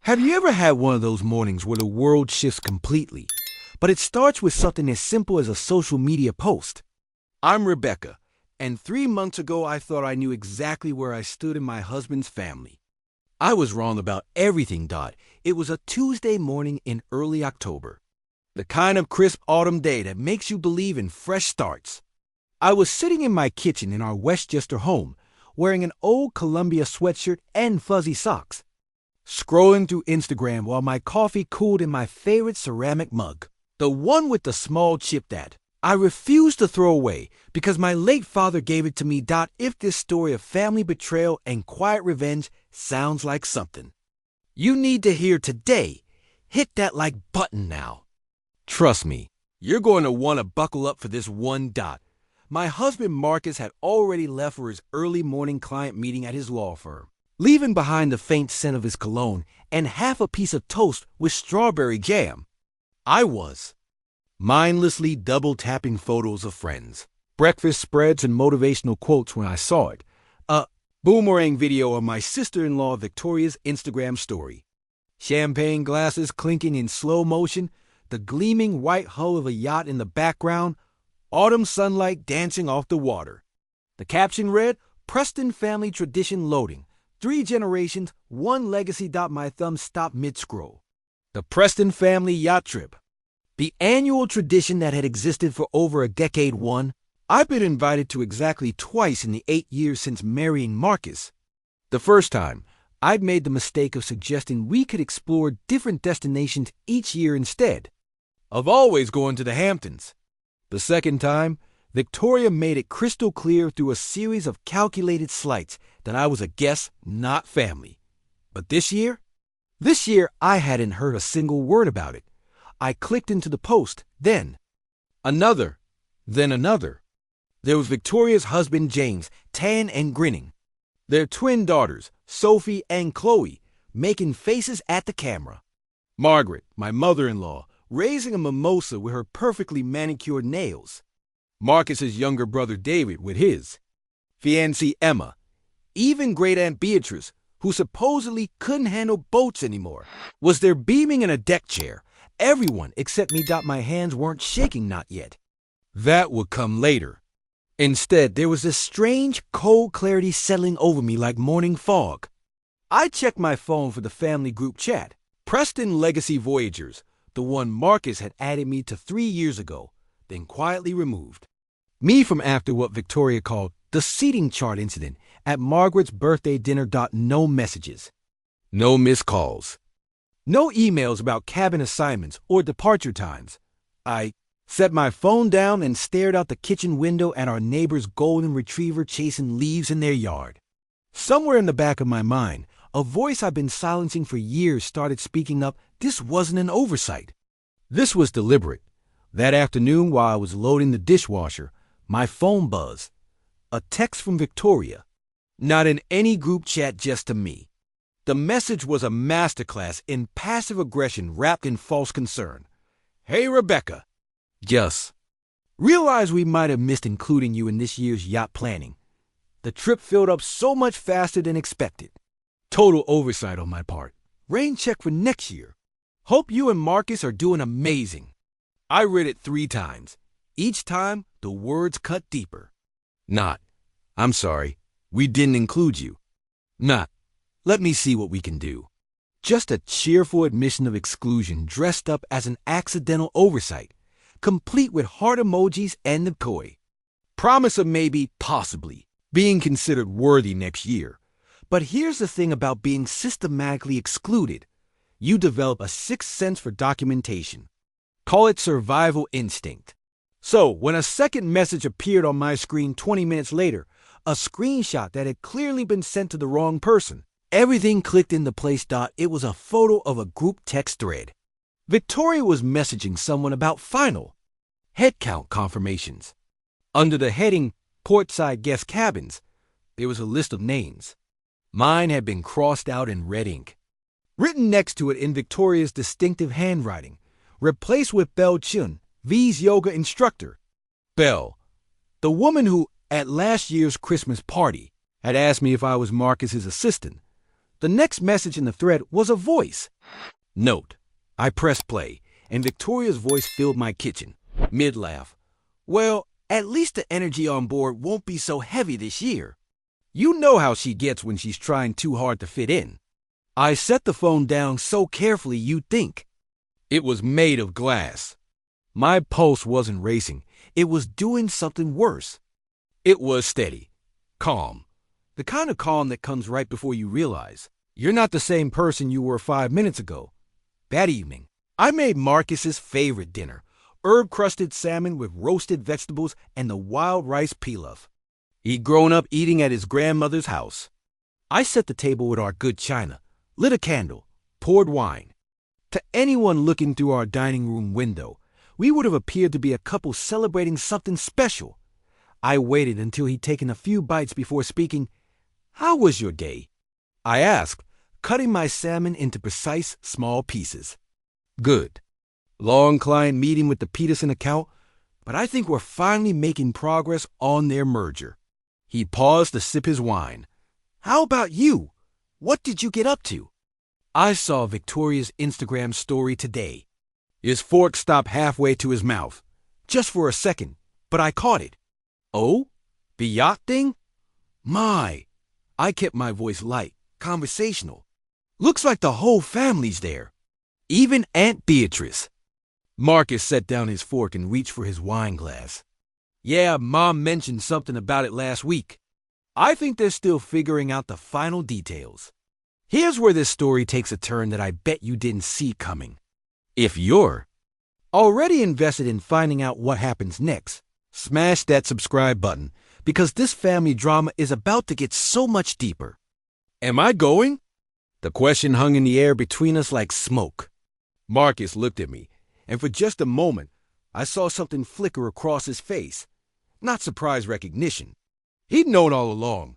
Have you ever had one of those mornings where the world shifts completely, but it starts with something as simple as a social media post? I'm Rebecca, and 3 months ago I thought I knew exactly where I stood in my husband's family. I was wrong about everything, Dot. It was a Tuesday morning in early October. The kind of crisp autumn day that makes you believe in fresh starts. I was sitting in my kitchen in our Westchester home, wearing an old Columbia sweatshirt and fuzzy socks, scrolling through Instagram while my coffee cooled in my favorite ceramic mug, the one with the small chip that I refused to throw away because my late father gave it to me. If this story of family betrayal and quiet revenge sounds like something you need to hear today, hit that like button now. Trust me, you're going to want to buckle up for this one. My husband Marcus had already left for his early morning client meeting at his law firm, leaving behind the faint scent of his cologne and half a piece of toast with strawberry jam. I was mindlessly double-tapping photos of friends, breakfast spreads, and motivational quotes when I saw it. A boomerang video of my sister-in-law Victoria's Instagram story. Champagne glasses clinking in slow motion, the gleaming white hull of a yacht in the background, autumn sunlight dancing off the water. The caption read, "Preston family tradition loading. 3 generations, 1 legacy." My thumb stopped mid-scroll. The Preston family yacht trip. The annual tradition that had existed for over a decade. I've been invited to exactly twice in the 8 years since marrying Marcus. The first time, I'd made the mistake of suggesting we could explore different destinations each year instead of always going to the Hamptons. The second time, Victoria made it crystal clear through a series of calculated slights that I was a guest, not family. But this year I hadn't heard a single word about it. I clicked into the post, then another. There was Victoria's husband James, tan and grinning. Their twin daughters, Sophie and Chloe, making faces at the camera. Margaret, my mother-in-law, raising a mimosa with her perfectly manicured nails. Marcus's younger brother David with his fiancée Emma. Even great-aunt Beatrice, who supposedly couldn't handle boats anymore, was there beaming in a deck chair. Everyone except me. My hands weren't shaking, not yet. That would come later. Instead, there was this strange, cold clarity settling over me like morning fog. I checked my phone for the family group chat. Preston Legacy Voyagers, the one Marcus had added me to 3 years ago, then quietly removed me from after what Victoria called the seating chart incident at Margaret's birthday dinner. No messages, no missed calls, no emails about cabin assignments or departure times. I set my phone down and stared out the kitchen window at our neighbor's golden retriever chasing leaves in their yard. Somewhere in the back of my mind, a voice I've been silencing for years started speaking up. This wasn't an oversight. This was deliberate. That afternoon, while I was loading the dishwasher, my phone buzzed. A text from Victoria. Not in any group chat, just to me. The message was a masterclass in passive aggression wrapped in false concern. "Hey, Rebecca. Just realized we might have missed including you in this year's yacht planning. The trip filled up so much faster than expected. Total oversight on my part. Rain check for next year. Hope you and Marcus are doing amazing." I read it 3 times. Each time, the words cut deeper. Not, "I'm sorry, we didn't include you." Not, "Let me see what we can do." Just a cheerful admission of exclusion dressed up as an accidental oversight, complete with heart emojis and the koi. Promise of maybe, possibly, being considered worthy next year. But here's the thing about being systematically excluded. You develop a sixth sense for documentation. Call it survival instinct. So, when a second message appeared on my screen 20 minutes later, a screenshot that had clearly been sent to the wrong person, everything clicked into place. It was a photo of a group text thread. Victoria was messaging someone about final headcount confirmations. Under the heading Portside Guest Cabins, there was a list of names. Mine had been crossed out in red ink. Written next to it in Victoria's distinctive handwriting, replaced with Belle Chun, V's yoga instructor. Belle, the woman who, at last year's Christmas party, had asked me if I was Marcus's assistant. The next message in the thread was a voice. Note, I pressed play, and Victoria's voice filled my kitchen. Mid-laugh. Well, at least the energy on board won't be so heavy this year. You know how she gets when she's trying too hard to fit in. I set the phone down so carefully you'd think. It was made of glass. My pulse wasn't racing. It was doing something worse. It was steady, calm. The kind of calm that comes right before you realize you're not the same person you were 5 minutes ago. That evening, I made Marcus's favorite dinner, herb-crusted salmon with roasted vegetables and the wild rice pilaf. He'd grown up eating at his grandmother's house. I set the table with our good china, lit a candle, poured wine. To anyone looking through our dining room window, we would have appeared to be a couple celebrating something special. I waited until he'd taken a few bites before speaking. How was your day? I asked, cutting my salmon into precise, small pieces. Good. Long client meeting with the Peterson account, but I think we're finally making progress on their merger. He paused to sip his wine. How about you? What did you get up to? I saw Victoria's Instagram story today. His fork stopped halfway to his mouth. Just for a second, but I caught it. Oh? The yacht thing? My. I kept my voice light, conversational. Looks like the whole family's there. Even Aunt Beatrice. Marcus set down his fork and reached for his wine glass. Yeah, Mom mentioned something about it last week. I think they're still figuring out the final details. Here's where this story takes a turn that I bet you didn't see coming. If you're already invested in finding out what happens next, smash that subscribe button because this family drama is about to get so much deeper. Am I going? The question hung in the air between us like smoke. Marcus looked at me, and for just a moment, I saw something flicker across his face. Not surprise recognition. He'd known all along.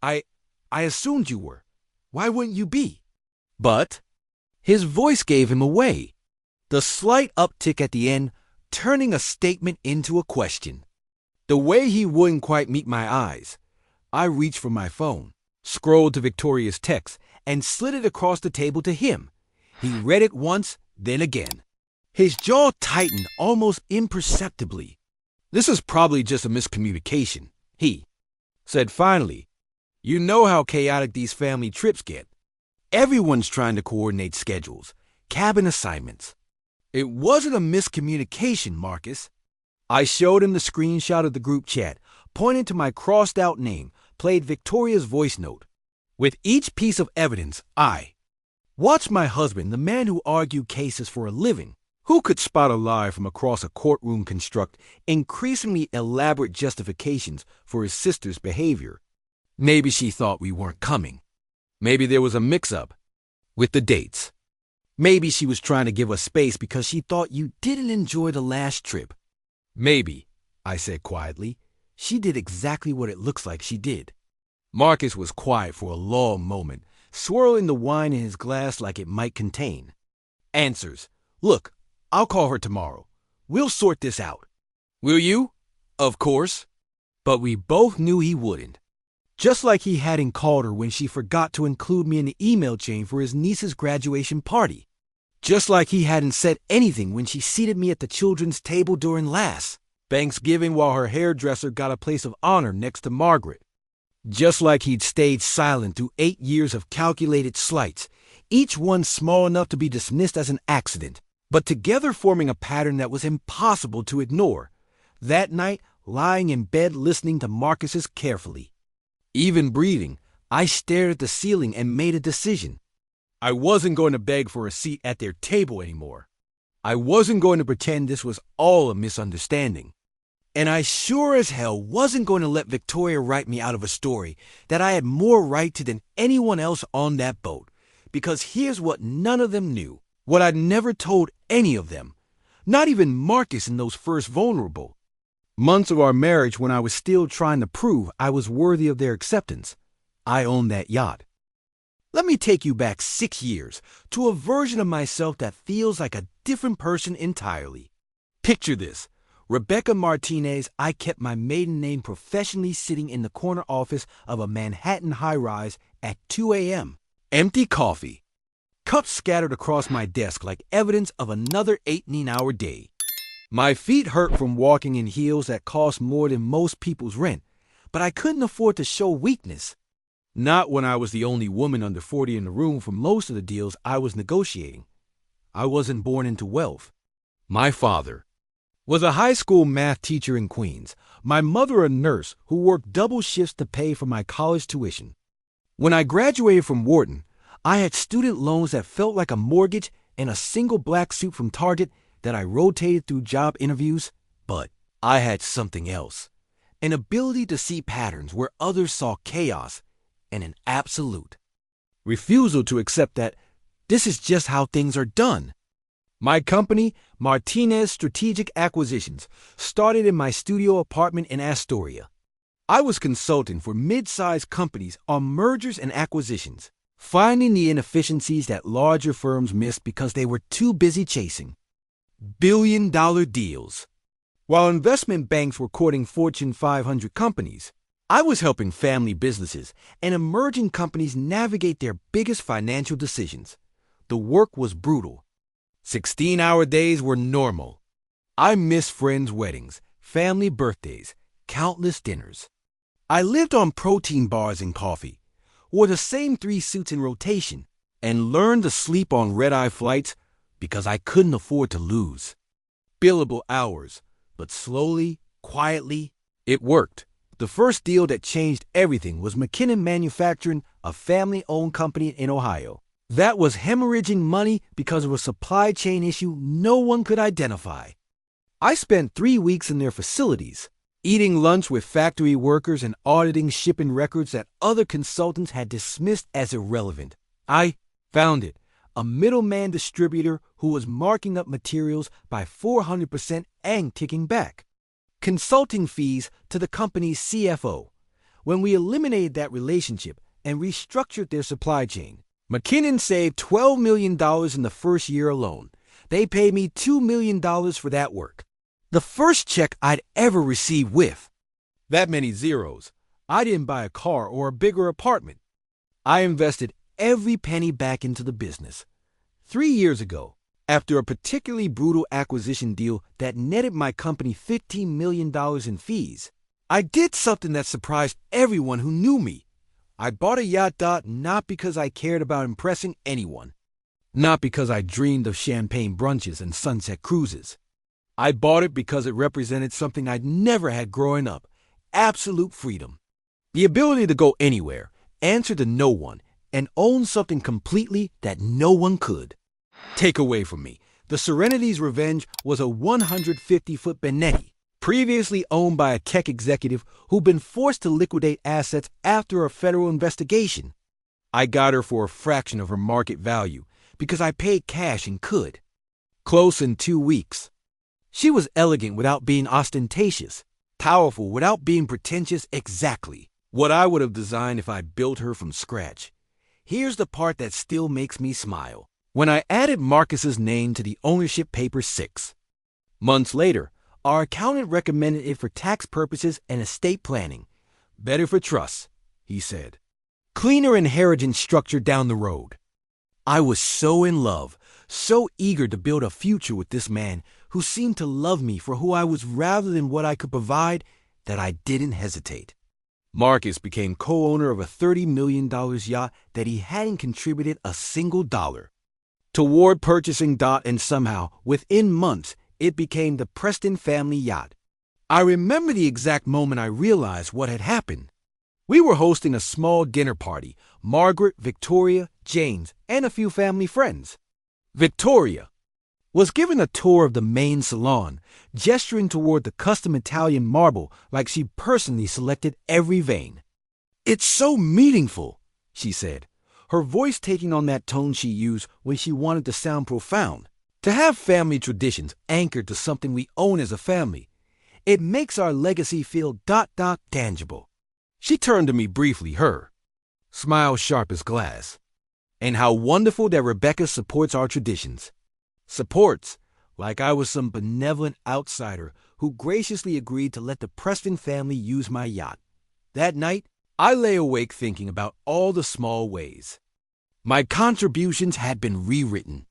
I assumed you were. Why wouldn't you be? But his voice gave him away. The slight uptick at the end, turning a statement into a question. The way he wouldn't quite meet my eyes. I reached for my phone, scrolled to Victoria's text, and slid it across the table to him. He read it once, then again. His jaw tightened almost imperceptibly. This is probably just a miscommunication, he said finally. You know how chaotic these family trips get. Everyone's trying to coordinate schedules, cabin assignments. It wasn't a miscommunication, Marcus. I showed him the screenshot of the group chat, pointed to my crossed-out name, played Victoria's voice note. With each piece of evidence, I watched my husband, the man who argued cases for a living, who could spot a lie from across a courtroom construct increasingly elaborate justifications for his sister's behavior. Maybe she thought we weren't coming. Maybe there was a mix-up with the dates. Maybe she was trying to give us space because she thought you didn't enjoy the last trip. Maybe, I said quietly, she did exactly what it looks like she did. Marcus was quiet for a long moment, swirling the wine in his glass like it might contain answers. Look, I'll call her tomorrow. We'll sort this out. Will you? Of course. But we both knew he wouldn't. Just like he hadn't called her when she forgot to include me in the email chain for his niece's graduation party. Just like he hadn't said anything when she seated me at the children's table during last Thanksgiving while her hairdresser got a place of honor next to Margaret. Just like he'd stayed silent through 8 years of calculated slights, each one small enough to be dismissed as an accident, but together forming a pattern that was impossible to ignore. That night, lying in bed listening to Marcus's carefully. Even breathing, I stared at the ceiling and made a decision. I wasn't going to beg for a seat at their table anymore. I wasn't going to pretend this was all a misunderstanding. And I sure as hell wasn't going to let Victoria write me out of a story that I had more right to than anyone else on that boat. Because here's what none of them knew, what I'd never told any of them, not even Marcus in those first vulnerable months of our marriage when I was still trying to prove I was worthy of their acceptance. I owned that yacht. Let me take you back 6 years to a version of myself that feels like a different person entirely. Picture this. Rebecca Martinez, I kept my maiden name professionally sitting in the corner office of a Manhattan high-rise at 2 a.m. Empty coffee. Cups scattered across my desk like evidence of another 18-hour day. My feet hurt from walking in heels that cost more than most people's rent, but I couldn't afford to show weakness. Not when I was the only woman under 40 in the room for most of the deals I was negotiating. I wasn't born into wealth. My father was a high school math teacher in Queens. My mother a nurse who worked double shifts to pay for my college tuition. When I graduated from Wharton, I had student loans that felt like a mortgage and a single black suit from Target that I rotated through job interviews. But I had something else, an ability to see patterns where others saw chaos, and an absolute refusal to accept that this is just how things are done. My company, Martinez Strategic Acquisitions, started in my studio apartment in Astoria. I was consulting for mid-sized companies on mergers and acquisitions, finding the inefficiencies that larger firms missed because they were too busy chasing billion-dollar deals. While investment banks were courting Fortune 500 companies, I was helping family businesses and emerging companies navigate their biggest financial decisions. The work was brutal. 16-hour days were normal. I missed friends' weddings, family birthdays, countless dinners. I lived on protein bars and coffee, wore the same 3 suits in rotation, and learned to sleep on red-eye flights because I couldn't afford to lose. Billable hours, but slowly, quietly, it worked. The first deal that changed everything was McKinnon Manufacturing, a family-owned company in Ohio. That was hemorrhaging money because of a supply chain issue no one could identify. I spent 3 weeks in their facilities, eating lunch with factory workers and auditing shipping records that other consultants had dismissed as irrelevant. I found it, a middleman distributor who was marking up materials by 400% and kicking back consulting fees to the company's CFO. When we eliminated that relationship and restructured their supply chain, McKinnon saved $12 million in the first year alone. They paid me $2 million for that work. The first check I'd ever received with that many zeros. I didn't buy a car or a bigger apartment. I invested every penny back into the business. 3 years ago, after a particularly brutal acquisition deal that netted my company $15 million in fees, I did something that surprised everyone who knew me. I bought a Yacht not because I cared about impressing anyone, not because I dreamed of champagne brunches and sunset cruises. I bought it because it represented something I'd never had growing up, absolute freedom. The ability to go anywhere, answer to no one, and own something completely that no one could take away from me. The Serenity's revenge was a 150-foot Benetti, previously owned by a tech executive who'd been forced to liquidate assets after a federal investigation. I got her for a fraction of her market value because I paid cash and could. Close in 2 weeks. She was elegant without being ostentatious, powerful without being pretentious, exactly what I would have designed if I built her from scratch. Here's the part that still makes me smile. When I added Marcus's name to the ownership paper 6 months later, our accountant recommended it for tax purposes and estate planning. Better for trusts, he said. Cleaner inheritance structure down the road. I was so in love, so eager to build a future with this man who seemed to love me for who I was rather than what I could provide, that I didn't hesitate. Marcus became co-owner of a $30 million yacht that he hadn't contributed a single dollar toward purchasing. And somehow, within months, it became the Preston family yacht. I remember the exact moment I realized what had happened. We were hosting a small dinner party, Margaret, Victoria, James, and a few family friends. Victoria was given a tour of the main salon, gesturing toward the custom Italian marble like she personally selected every vein. "It's so meaningful," she said, her voice taking on that tone she used when she wanted to sound profound. "To have family traditions anchored to something we own as a family, it makes our legacy feel tangible." She turned to me briefly, her smile sharp as glass. "And how wonderful that Rebecca supports our traditions." Supports, like I was some benevolent outsider who graciously agreed to let the Preston family use my yacht. That night, I lay awake thinking about all the small ways My contributions had been rewritten.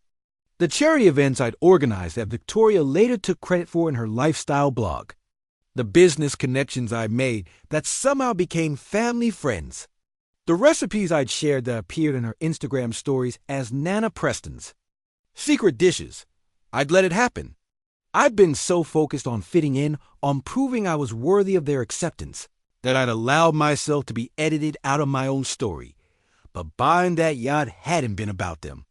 The charity events I'd organized that Victoria later took credit for in her lifestyle blog. The business connections I made that somehow became family friends. The recipes I'd shared that appeared in her Instagram stories as Nana Preston's. Secret dishes. I'd let it happen. I'd been so focused on fitting in, on proving I was worthy of their acceptance, that I'd allowed myself to be edited out of my own story. But buying that yacht hadn't been about them.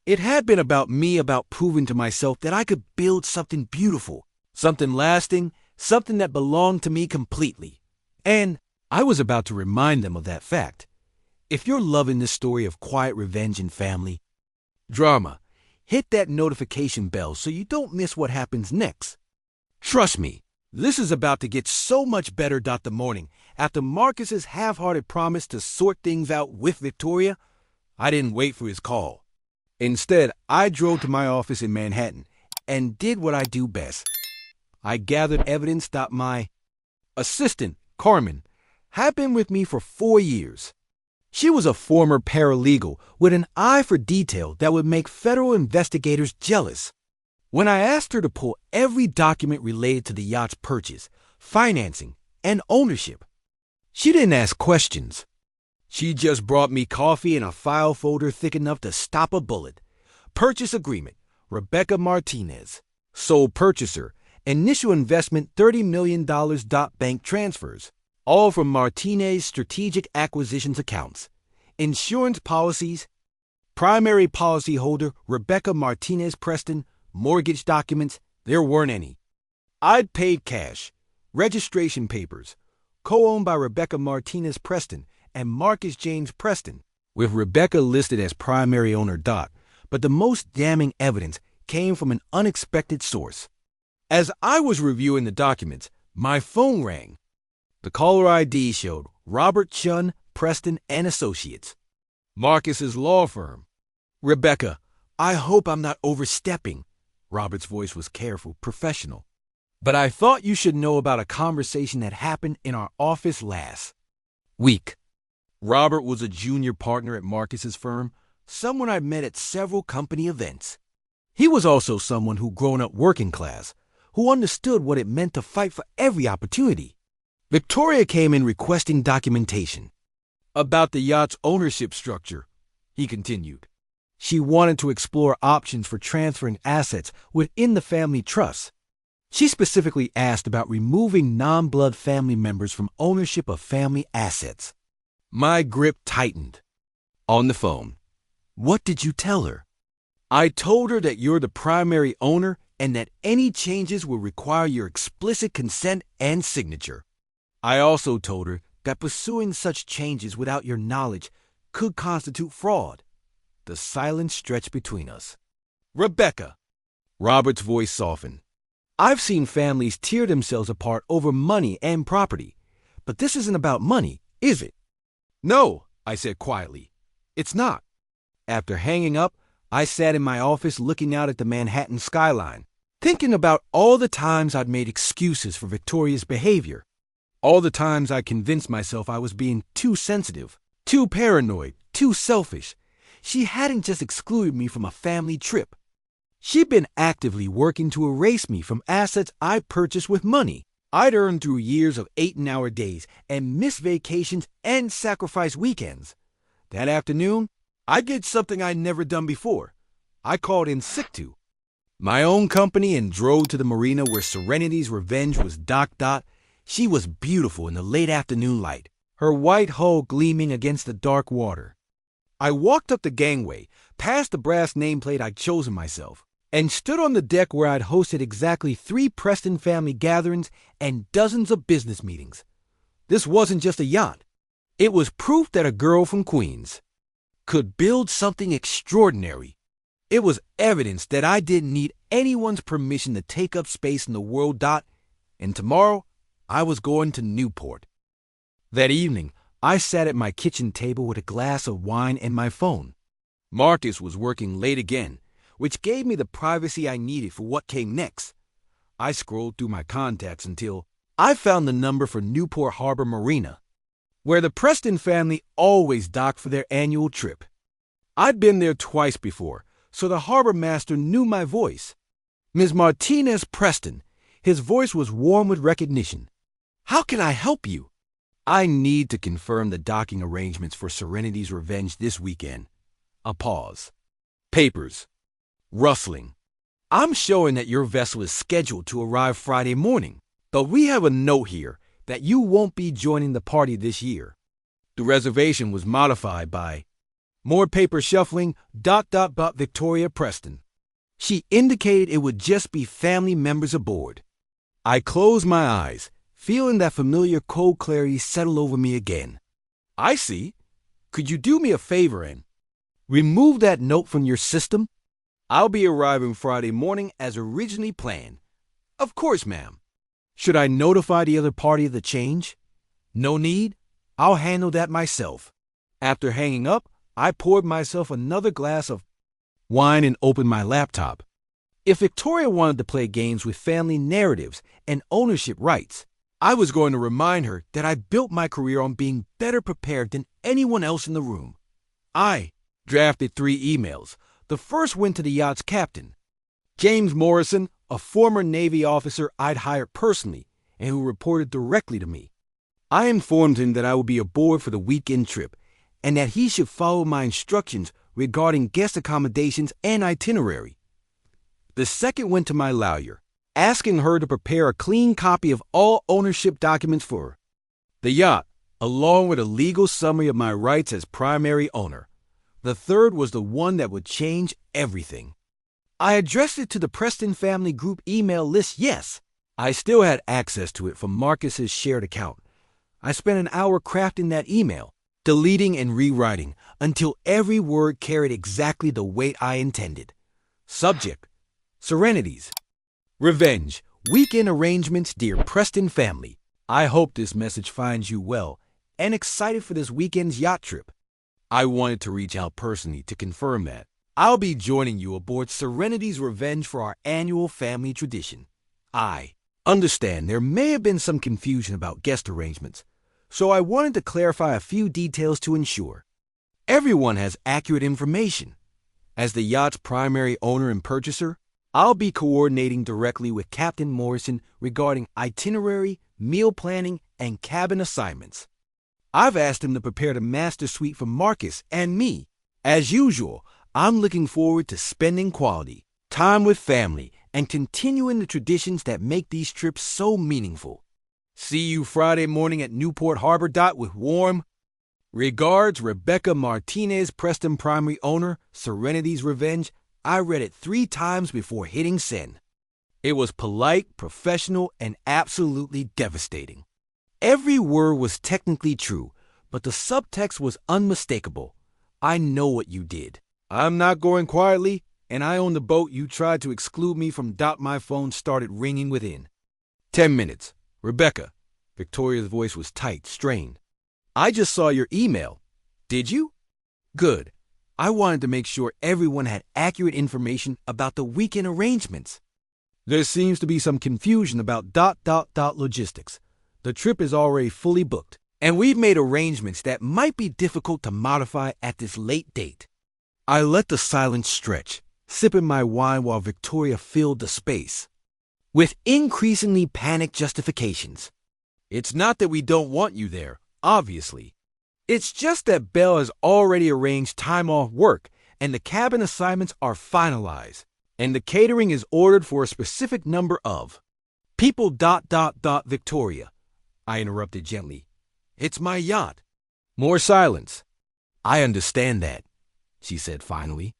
It had been about me, about proving to myself that I could build something beautiful, something lasting, something that belonged to me completely. And I was about to remind them of that fact. If you're loving this story of quiet revenge and family drama, hit that notification bell so you don't miss what happens next. Trust me, this is about to get so much better. The morning after Marcus's half-hearted promise to sort things out with Victoria, I didn't wait for his call. Instead, I drove to my office in Manhattan and did what I do best. I gathered evidence that my assistant, Carmen, had been with me for 4 years. She was a former paralegal with an eye for detail that would make federal investigators jealous. When I asked her to pull every document related to the yacht's purchase, financing, and ownership, she didn't ask questions. She just brought me coffee and a file folder thick enough to stop a bullet. Purchase agreement, Rebecca Martinez. Sole purchaser, initial investment $30 million. Bank transfers. All from Martinez Strategic Acquisitions accounts. Insurance policies. Primary policyholder, Rebecca Martinez Preston. Mortgage documents, there weren't any. I'd paid cash. Registration papers. Co-owned by Rebecca Martinez Preston and Marcus James Preston, with Rebecca listed as primary owner. But the most damning evidence came from an unexpected source. As I was reviewing the documents, my phone rang. The caller ID showed Robert Chun, Preston and Associates, Marcus's law firm. Rebecca, I hope I'm not overstepping. Robert's voice was careful, professional. But I thought you should know about a conversation that happened in our office last week. Robert was a junior partner at Marcus's firm, someone I'd met at several company events. He was also someone who'd grown up working class, who understood what it meant to fight for every opportunity. Victoria came in requesting documentation about the yacht's ownership structure, he continued. She wanted to explore options for transferring assets within the family trust. She specifically asked about removing non-blood family members from ownership of family assets. My grip tightened. On the phone. What did you tell her? I told her that you're the primary owner and that any changes will require your explicit consent and signature. I also told her that pursuing such changes without your knowledge could constitute fraud. The silence stretched between us. Rebecca. Robert's voice softened. I've seen families tear themselves apart over money and property. But this isn't about money, is it? No, I said quietly. It's not. After hanging up, I sat in my office looking out at the Manhattan skyline, thinking about all the times I'd made excuses for Victoria's behavior. All the times I convinced myself I was being too sensitive, too paranoid, too selfish. She hadn't just excluded me from a family trip. She'd been actively working to erase me from assets I purchased with money I'd earned through years of 8-hour days and missed vacations and sacrificed weekends. That afternoon, I did something I'd never done before. I called in sick to my own company and drove to the marina where Serenity's revenge was docked. She was beautiful in the late afternoon light, her white hull gleaming against the dark water. I walked up the gangway, past the brass nameplate I'd chosen myself, and stood on the deck where I'd hosted exactly 3 Preston family gatherings and dozens of business meetings. This wasn't just a yacht. It was proof that a girl from Queens could build something extraordinary. It was evidence that I didn't need anyone's permission to take up space in the world. And tomorrow, I was going to Newport. That evening, I sat at my kitchen table with a glass of wine and my phone. Marcus was working late again, which gave me the privacy I needed for what came next. I scrolled through my contacts until I found the number for Newport Harbor Marina, where the Preston family always docked for their annual trip. I'd been there twice before, so the harbor master knew my voice. Ms. Martinez Preston. His voice was warm with recognition. How can I help you? I need to confirm the docking arrangements for Serenity's Revenge this weekend. A pause. Papers. Rustling. I'm showing that your vessel is scheduled to arrive Friday morning, but we have a note here that you won't be joining the party this year. The reservation was modified by more paper shuffling, ... Victoria Preston. She indicated it would just be family members aboard. I closed my eyes, feeling that familiar cold clarity settle over me again. I see. Could you do me a favor and remove that note from your system? I'll be arriving Friday morning as originally planned. Of course, ma'am. Should I notify the other party of the change? No need. I'll handle that myself. After hanging up, I poured myself another glass of wine and opened my laptop. If Victoria wanted to play games with family narratives and ownership rights, I was going to remind her that I built my career on being better prepared than anyone else in the room. I drafted 3 emails. The first went to the yacht's captain, James Morrison, a former Navy officer I'd hired personally and who reported directly to me. I informed him that I would be aboard for the weekend trip and that he should follow my instructions regarding guest accommodations and itinerary. The second went to my lawyer, asking her to prepare a clean copy of all ownership documents for the yacht, along with a legal summary of my rights as primary owner. The third was the one that would change everything. I addressed it to the Preston family group email list, yes. I still had access to it from Marcus's shared account. I spent an hour crafting that email, deleting and rewriting until every word carried exactly the weight I intended. Subject: Serenity's Revenge. Weekend arrangements, dear Preston family. I hope this message finds you well and excited for this weekend's yacht trip. I wanted to reach out personally to confirm that I'll be joining you aboard Serenity's Revenge for our annual family tradition. I understand there may have been some confusion about guest arrangements, so I wanted to clarify a few details to ensure everyone has accurate information. As the yacht's primary owner and purchaser, I'll be coordinating directly with Captain Morrison regarding itinerary, meal planning, and cabin assignments. I've asked him to prepare the master suite for Marcus and me. As usual, I'm looking forward to spending quality time with family and continuing the traditions that make these trips so meaningful. See you Friday morning at Newport Harbor. With warm regards, Rebecca Martinez, Preston primary owner, Serenity's Revenge. I read it 3 times before hitting send. It was polite, professional, and absolutely devastating. Every word was technically true, but the subtext was unmistakable. I know what you did. I'm not going quietly, and I own the boat you tried to exclude me from. My phone started ringing within 10 minutes. Rebecca. Victoria's voice was tight, strained. I just saw your email. Did you? Good. I wanted to make sure everyone had accurate information about the weekend arrangements. There seems to be some confusion about ... logistics. The trip is already fully booked, and we've made arrangements that might be difficult to modify at this late date. I let the silence stretch, sipping my wine while Victoria filled the space with increasingly panicked justifications. It's not that we don't want you there, obviously. It's just that Belle has already arranged time off work, and the cabin assignments are finalized, and the catering is ordered for a specific number of people. ... Victoria. I interrupted gently. It's my yacht. More silence. I understand that, she said finally.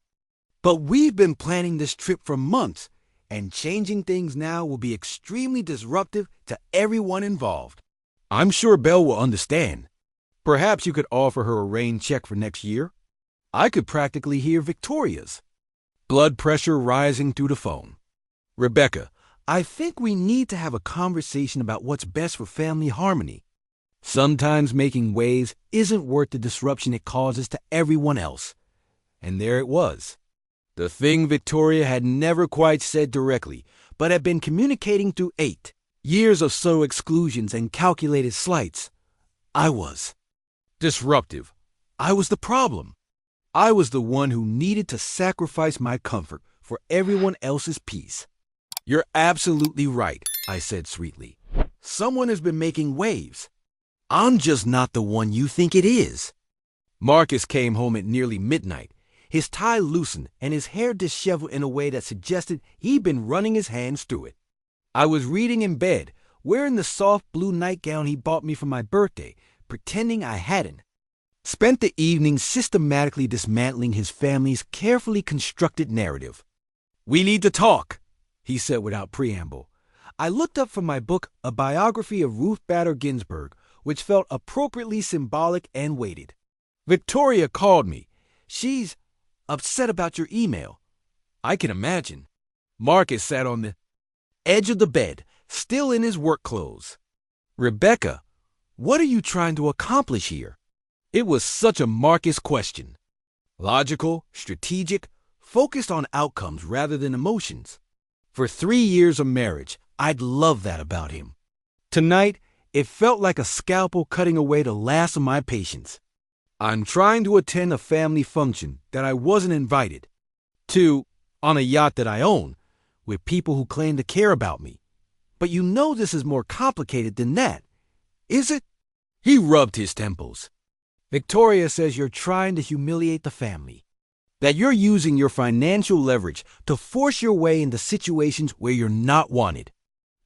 But we've been planning this trip for months, and changing things now will be extremely disruptive to everyone involved. I'm sure Belle will understand. Perhaps you could offer her a rain check for next year. I could practically hear Victoria's blood pressure rising through the phone. Rebecca, I think we need to have a conversation about what's best for family harmony. Sometimes making waves isn't worth the disruption it causes to everyone else. And there it was. The thing Victoria had never quite said directly, but had been communicating through 8 years of subtle exclusions and calculated slights. I was disruptive. I was the problem. I was the one who needed to sacrifice my comfort for everyone else's peace. You're absolutely right, I said sweetly. Someone has been making waves. I'm just not the one you think it is. Marcus came home at nearly midnight, his tie loosened and his hair disheveled in a way that suggested he'd been running his hands through it. I was reading in bed, wearing the soft blue nightgown he bought me for my birthday, pretending I hadn't. Spent the evening systematically dismantling his family's carefully constructed narrative. We need to talk, he said without preamble. I looked up from my book, A Biography of Ruth Bader Ginsburg, which felt appropriately symbolic and weighted. Victoria called me. She's upset about your email. I can imagine. Marcus sat on the edge of the bed, still in his work clothes. Rebecca, what are you trying to accomplish here? It was such a Marcus question. Logical, strategic, focused on outcomes rather than emotions. For 3 years of marriage, I'd loved that about him. Tonight, it felt like a scalpel cutting away the last of my patience. I'm trying to attend a family function that I wasn't invited to on a yacht that I own, with people who claim to care about me. But you know this is more complicated than that, is it? He rubbed his temples. Victoria says you're trying to humiliate the family, that you're using your financial leverage to force your way into situations where you're not wanted.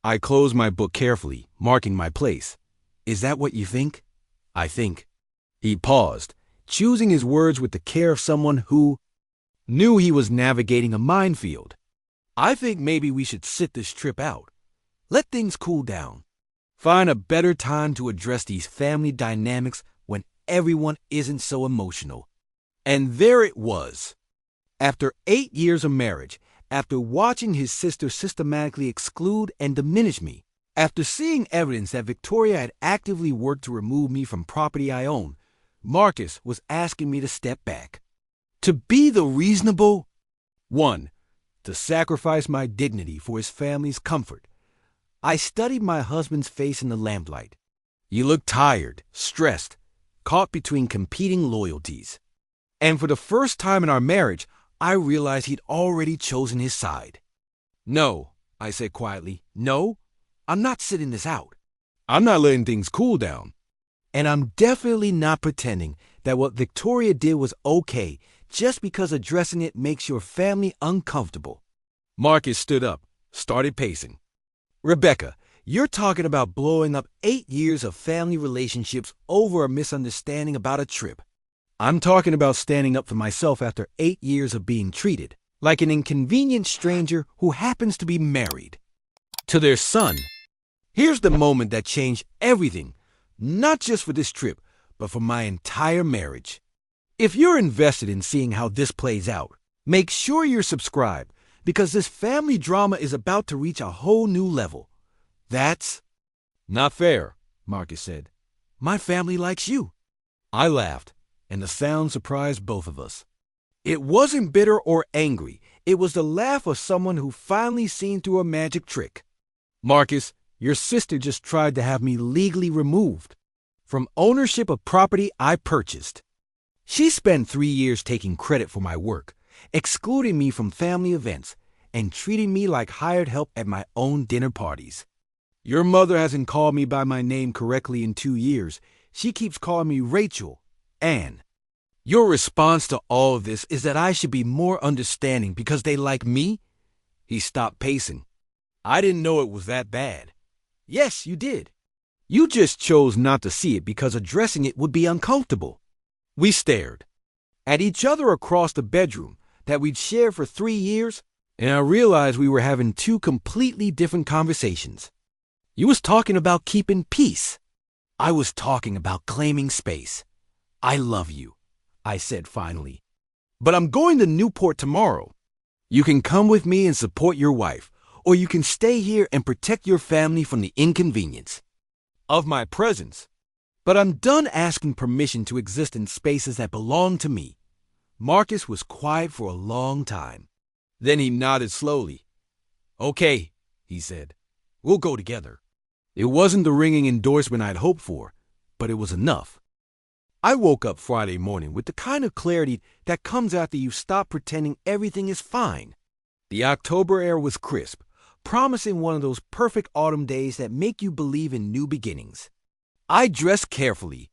I closed my book carefully, marking my place. Is that what you think? I think. He paused, choosing his words with the care of someone who knew he was navigating a minefield. I think maybe we should sit this trip out. Let things cool down. Find a better time to address these family dynamics when everyone isn't so emotional. And there it was. After 8 years of marriage, after watching his sister systematically exclude and diminish me, after seeing evidence that Victoria had actively worked to remove me from property I own, Marcus was asking me to step back. To be the reasonable one, to sacrifice my dignity for his family's comfort. I studied my husband's face in the lamplight. He looked tired, stressed, caught between competing loyalties. And for the first time in our marriage, I realized he'd already chosen his side. No, I said quietly, no, I'm not sitting this out. I'm not letting things cool down. And I'm definitely not pretending that what Victoria did was okay just because addressing it makes your family uncomfortable. Marcus stood up, started pacing. Rebecca, you're talking about blowing up 8 years of family relationships over a misunderstanding about a trip. I'm talking about standing up for myself after 8 years of being treated like an inconvenient stranger who happens to be married to their son. Here's the moment that changed everything, not just for this trip, but for my entire marriage. If you're invested in seeing how this plays out, make sure you're subscribed because this family drama is about to reach a whole new level. That's not fair, Marcus said. My family likes you. I laughed, and the sound surprised both of us. It wasn't bitter or angry. It was the laugh of someone who finally seen through a magic trick. Marcus, your sister just tried to have me legally removed from ownership of property I purchased. She spent 3 years taking credit for my work, excluding me from family events, and treating me like hired help at my own dinner parties. Your mother hasn't called me by my name correctly in 2 years. She keeps calling me Rachel, Anne. Your response to all of this is that I should be more understanding because they like me? He stopped pacing. I didn't know it was that bad. Yes, you did. You just chose not to see it because addressing it would be uncomfortable. We stared at each other across the bedroom that we'd shared for 3 years, and I realized we were having 2 completely different conversations. You was talking about keeping peace. I was talking about claiming space. I love you, I said finally. But I'm going to Newport tomorrow. You can come with me and support your wife, or you can stay here and protect your family from the inconvenience of my presence. But I'm done asking permission to exist in spaces that belong to me. Marcus was quiet for a long time. Then he nodded slowly. Okay, he said. We'll go together. It wasn't the ringing endorsement I'd hoped for, but it was enough. I woke up Friday morning with the kind of clarity that comes after you stop pretending everything is fine. The October air was crisp, promising one of those perfect autumn days that make you believe in new beginnings. I dressed carefully.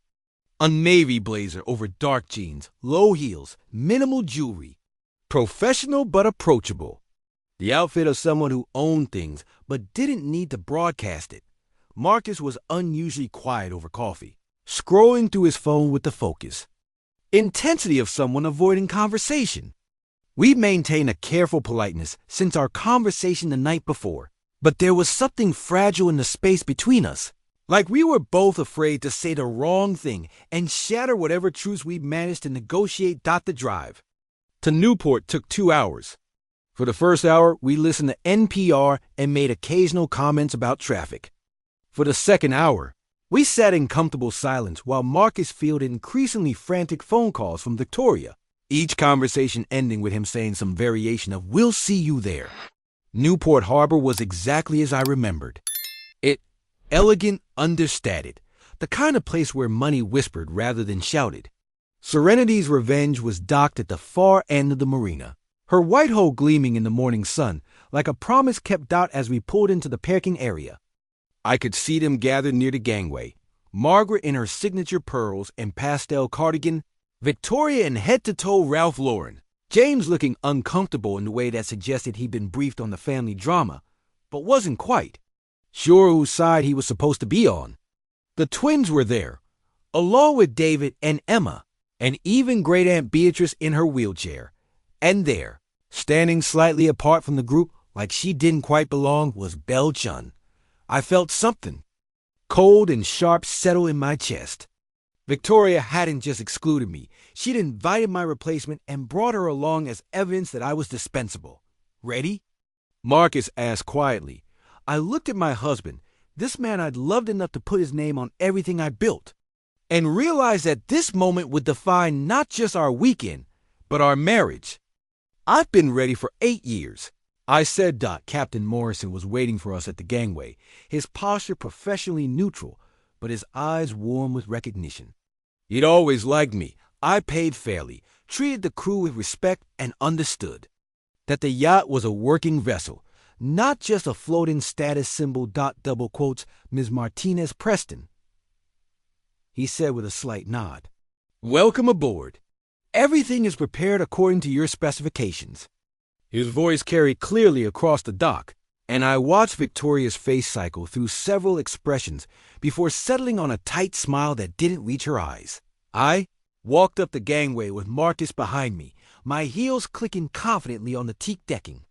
A navy blazer over dark jeans, low heels, minimal jewelry. Professional but approachable. The outfit of someone who owned things but didn't need to broadcast it. Marcus was unusually quiet over coffee, scrolling through his phone with the focus. Intensity of someone avoiding conversation. We maintained a careful politeness since our conversation the night before, but there was something fragile in the space between us, like we were both afraid to say the wrong thing and shatter whatever truths we managed to negotiate. The drive to Newport took 2 hours. For the first hour, we listened to NPR and made occasional comments about traffic. For the second hour, we sat in comfortable silence while Marcus fielded increasingly frantic phone calls from Victoria, each conversation ending with him saying some variation of "We'll see you there." Newport Harbor was exactly as I remembered. Elegant, understated, the kind of place where money whispered rather than shouted. Serenity's Revenge was docked at the far end of the marina, her white hull gleaming in the morning sun like a promise kept out as we pulled into the parking area. I could see them gathered near the gangway, Margaret in her signature pearls and pastel cardigan, Victoria in head-to-toe Ralph Lauren, James looking uncomfortable in the way that suggested he'd been briefed on the family drama, but wasn't quite sure whose side he was supposed to be on. The twins were there, along with David and Emma, and even Great Aunt Beatrice in her wheelchair. And there, standing slightly apart from the group like she didn't quite belong, was Belle Chun. I felt something cold and sharp settle in my chest. Victoria hadn't just excluded me. She'd invited my replacement and brought her along as evidence that I was dispensable. Ready? Marcus asked quietly. I looked at my husband, this man I'd loved enough to put his name on everything I built, and realized that this moment would define not just our weekend, but our marriage. I've been ready for 8 years. I said. Captain Morrison was waiting for us at the gangway, his posture professionally neutral, but his eyes warm with recognition. He'd always liked me. I paid fairly, treated the crew with respect, and understood that the yacht was a working vessel, not just a floating status symbol. Double quotes, Ms. Martinez Preston. He said with a slight nod. Welcome aboard. Everything is prepared according to your specifications. His voice carried clearly across the dock, and I watched Victoria's face cycle through several expressions before settling on a tight smile that didn't reach her eyes. I walked up the gangway with Marcus behind me, my heels clicking confidently on the teak decking.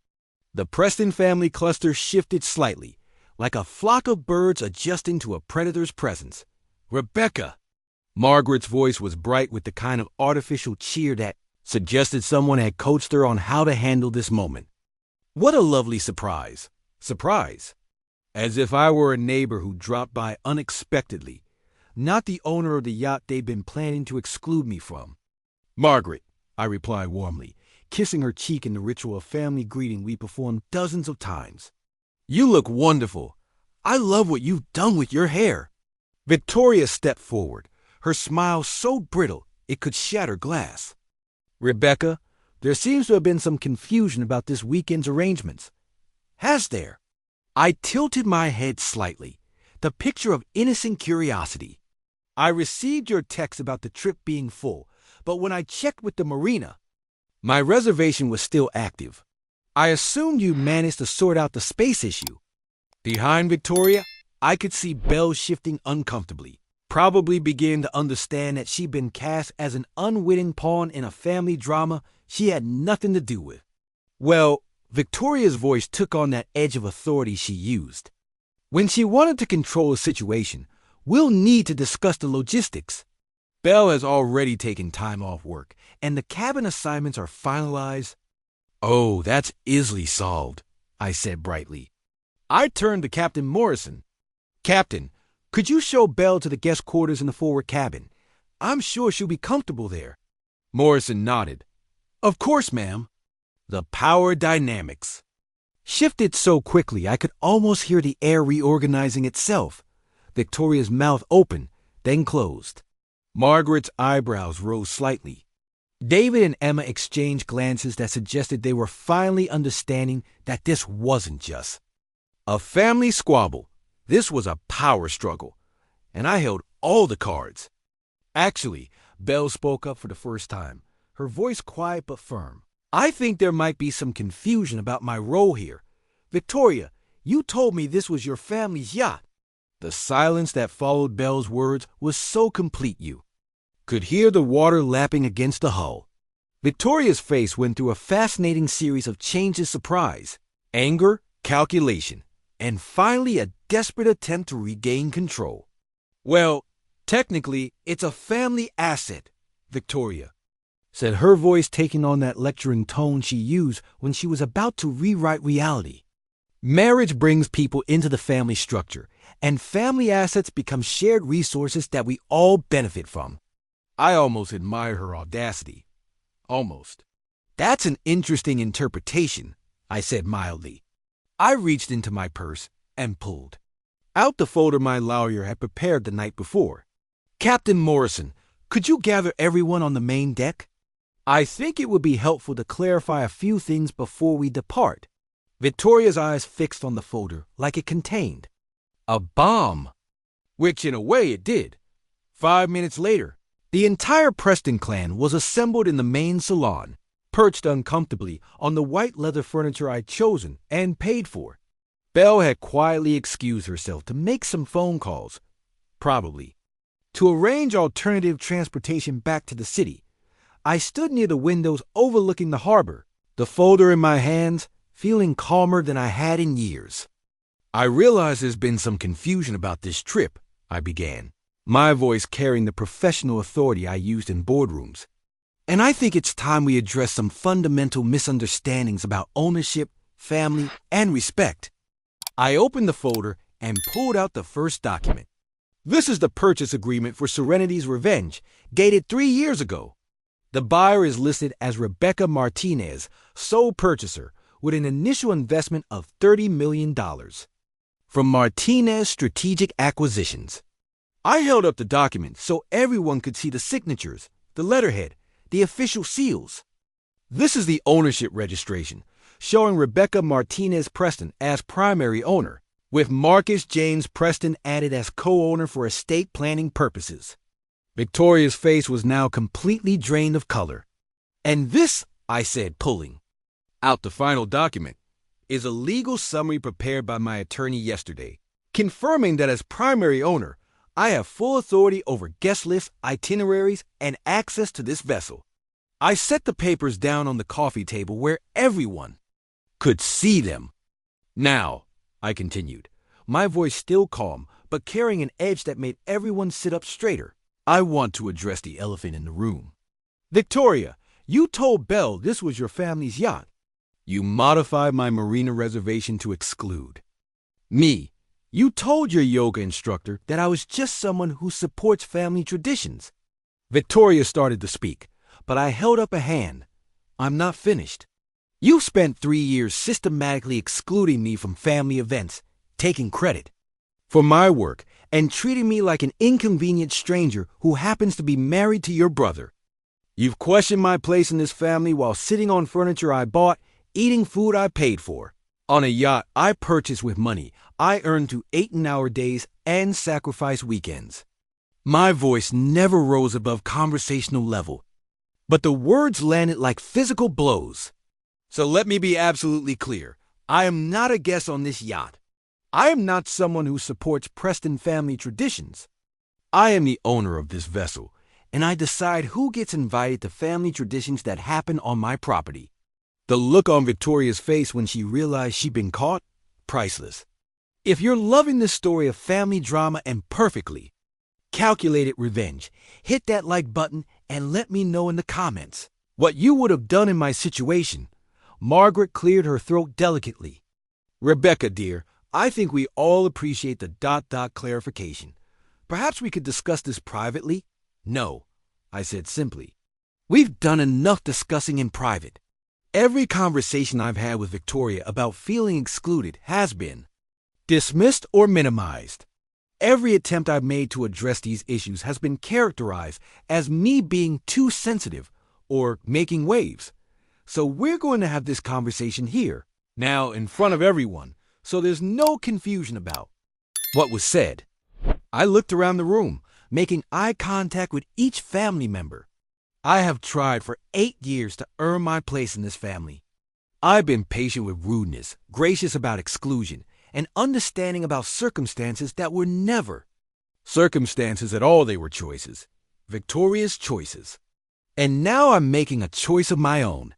The Preston family cluster shifted slightly, like a flock of birds adjusting to a predator's presence. Rebecca! Margaret's voice was bright with the kind of artificial cheer that suggested someone had coached her on how to handle this moment. What a lovely surprise. As if I were a neighbor who dropped by unexpectedly, not the owner of the yacht they'd been planning to exclude me from. Margaret, I replied warmly, kissing her cheek in the ritual of family greeting we performed dozens of times. You look wonderful. I love what you've done with your hair. Victoria stepped forward, her smile so brittle it could shatter glass. Rebecca, there seems to have been some confusion about this weekend's arrangements. Has there? I tilted my head slightly, the picture of innocent curiosity. I received your text about the trip being full, but when I checked with the marina, my reservation was still active. I assumed you managed to sort out the space issue. Behind Victoria, I could see Belle shifting uncomfortably, probably beginning to understand that she'd been cast as an unwitting pawn in a family drama she had nothing to do with. Well, Victoria's voice took on that edge of authority she used. When she wanted to control a situation, we'll need to discuss the logistics. Belle has already taken time off work, and the cabin assignments are finalized. Oh, that's easily solved, I said brightly. I turned to Captain Morrison. Captain, could you show Belle to the guest quarters in the forward cabin? I'm sure she'll be comfortable there. Morrison nodded. Of course, ma'am. The power dynamics shifted so quickly I could almost hear the air reorganizing itself. Victoria's mouth opened, then closed. Margaret's eyebrows rose slightly. David and Emma exchanged glances that suggested they were finally understanding that this wasn't just a family squabble. This was a power struggle, and I held all the cards. Actually, Belle spoke up for the first time, her voice quiet but firm. I think there might be some confusion about my role here. Victoria, you told me this was your family's yacht. The silence that followed Belle's words was so complete you could hear the water lapping against the hull. Victoria's face went through a fascinating series of changes: surprise, anger, calculation, and finally a desperate attempt to regain control. Well, technically, it's a family asset, Victoria said, her voice taking on that lecturing tone she used when she was about to rewrite reality. Marriage brings people into the family structure, and family assets become shared resources that we all benefit from. I almost admire her audacity. Almost. That's an interesting interpretation, I said mildly. I reached into my purse and pulled out the folder my lawyer had prepared the night before. Captain Morrison, could you gather everyone on the main deck? I think it would be helpful to clarify a few things before we depart. Victoria's eyes fixed on the folder like it contained a bomb, which in a way it did. 5 minutes later, the entire Preston clan was assembled in the main salon, perched uncomfortably on the white leather furniture I'd chosen and paid for. Belle had quietly excused herself to make some phone calls, probably to arrange alternative transportation back to the city. I stood near the windows overlooking the harbor, the folder in my hands, feeling calmer than I had in years. I realize there's been some confusion about this trip, I began, my voice carrying the professional authority I used in boardrooms. And I think it's time we address some fundamental misunderstandings about ownership, family, and respect. I opened the folder and pulled out the first document. This is the purchase agreement for Serenity's Revenge, dated 3 years ago. The buyer is listed as Rebecca Martinez, sole purchaser, with an initial investment of $30 million. From Martinez Strategic Acquisitions. I held up the document so everyone could see the signatures, the letterhead, the official seals. This is the ownership registration, showing Rebecca Martinez Preston as primary owner, with Marcus James Preston added as co-owner for estate planning purposes. Victoria's face was now completely drained of color. And this, I said, pulling out the final document, is a legal summary prepared by my attorney yesterday, confirming that as primary owner, I have full authority over guest lists, itineraries, and access to this vessel. I set the papers down on the coffee table where everyone could see them. Now, I continued, my voice still calm, but carrying an edge that made everyone sit up straighter, I want to address the elephant in the room. Victoria, you told Belle this was your family's yacht. You modified my marina reservation to exclude me. You told your yoga instructor that I was just someone who supports family traditions. Victoria started to speak, but I held up a hand. I'm not finished. You spent 3 years systematically excluding me from family events, taking credit for my work, and treating me like an inconvenient stranger who happens to be married to your brother. You've questioned my place in this family while sitting on furniture I bought, eating food I paid for, on a yacht I purchased with money I earned through 8-hour days and sacrifice weekends. My voice never rose above conversational level, but the words landed like physical blows. So let me be absolutely clear. I am not a guest on this yacht. I am not someone who supports Preston family traditions. I am the owner of this vessel, and I decide who gets invited to family traditions that happen on my property. The look on Victoria's face when she realized she'd been caught, priceless. If you're loving this story of family drama and perfectly calculated revenge, hit that like button and let me know in the comments what you would have done in my situation. Margaret cleared her throat delicately. Rebecca, dear, I think we all appreciate the ... clarification. Perhaps we could discuss this privately? No, I said simply. We've done enough discussing in private. Every conversation I've had with Victoria about feeling excluded has been dismissed or minimized. Every attempt I've made to address these issues has been characterized as me being too sensitive or making waves. So we're going to have this conversation here, now in front of everyone, so there's no confusion about what was said. I looked around the room, making eye contact with each family member. I have tried for 8 years to earn my place in this family. I've been patient with rudeness, gracious about exclusion, and understanding about circumstances that were never circumstances at all. They were choices, Victoria's choices. And now I'm making a choice of my own.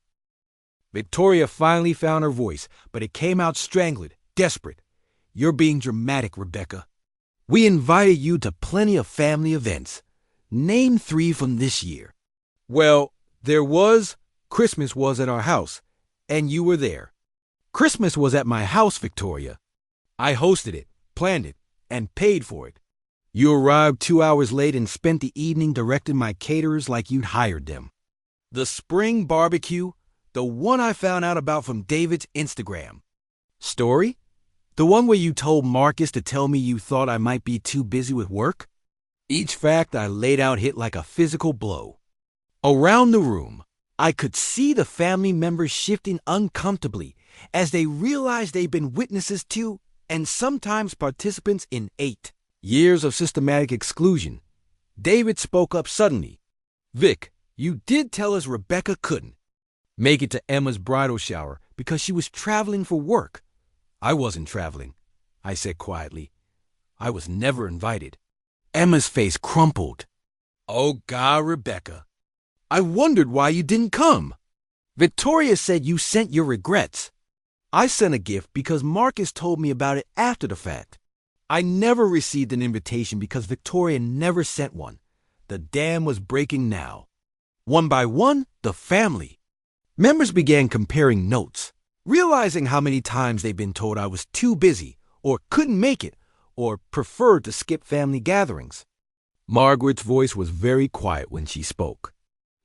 Victoria finally found her voice, but it came out strangled, desperate. You're being dramatic, Rebecca. We invited you to plenty of family events. Name 3 from this year. Well, Christmas was at our house, and you were there. Christmas was at my house, Victoria. I hosted it, planned it, and paid for it. You arrived 2 hours late and spent the evening directing my caterers like you'd hired them. The spring barbecue, the one I found out about from David's Instagram story? The one where you told Marcus to tell me you thought I might be too busy with work? Each fact I laid out hit like a physical blow. Around the room, I could see the family members shifting uncomfortably as they realized they'd been witnesses to and sometimes participants in 8 years of systematic exclusion. David spoke up suddenly. Vic, you did tell us Rebecca couldn't make it to Emma's bridal shower because she was traveling for work. I wasn't traveling, I said quietly. I was never invited. Emma's face crumpled. Oh God, Rebecca. I wondered why you didn't come. Victoria said you sent your regrets. I sent a gift because Marcus told me about it after the fact. I never received an invitation because Victoria never sent one. The dam was breaking now. One by one, the family members began comparing notes, realizing how many times they'd been told I was too busy, or couldn't make it, or preferred to skip family gatherings. Margaret's voice was very quiet when she spoke.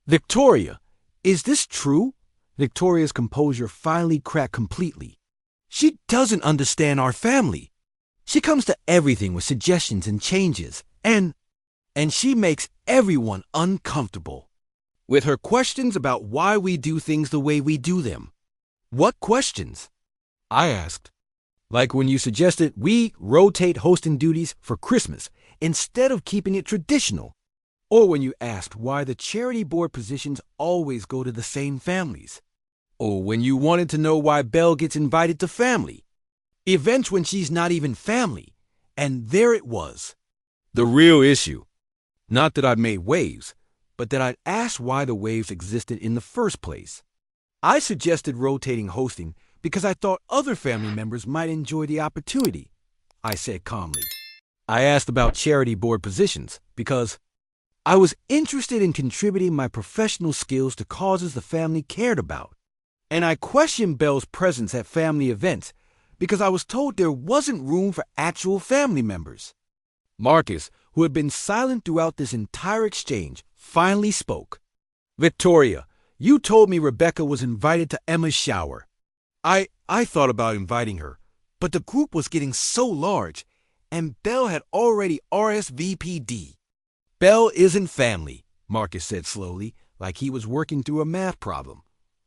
Victoria, is this true? Victoria's composure finally cracked completely. She doesn't understand our family. She comes to everything with suggestions and changes, and she makes everyone uncomfortable with her questions about why we do things the way we do them. What questions? I asked. Like when you suggested we rotate hosting duties for Christmas instead of keeping it traditional. Or when you asked why the charity board positions always go to the same families. Or when you wanted to know why Belle gets invited to family events when she's not even family. And there it was. The real issue. Not that I'd made waves, but that I'd asked why the waves existed in the first place. I suggested rotating hosting because I thought other family members might enjoy the opportunity, I said calmly. I asked about charity board positions because I was interested in contributing my professional skills to causes the family cared about. And I questioned Belle's presence at family events because I was told there wasn't room for actual family members. Marcus, who had been silent throughout this entire exchange, finally spoke. Victoria, you told me Rebecca was invited to Emma's shower. I thought about inviting her, but the group was getting so large, and Belle had already RSVP'd. Belle isn't family, Marcus said slowly, like he was working through a math problem.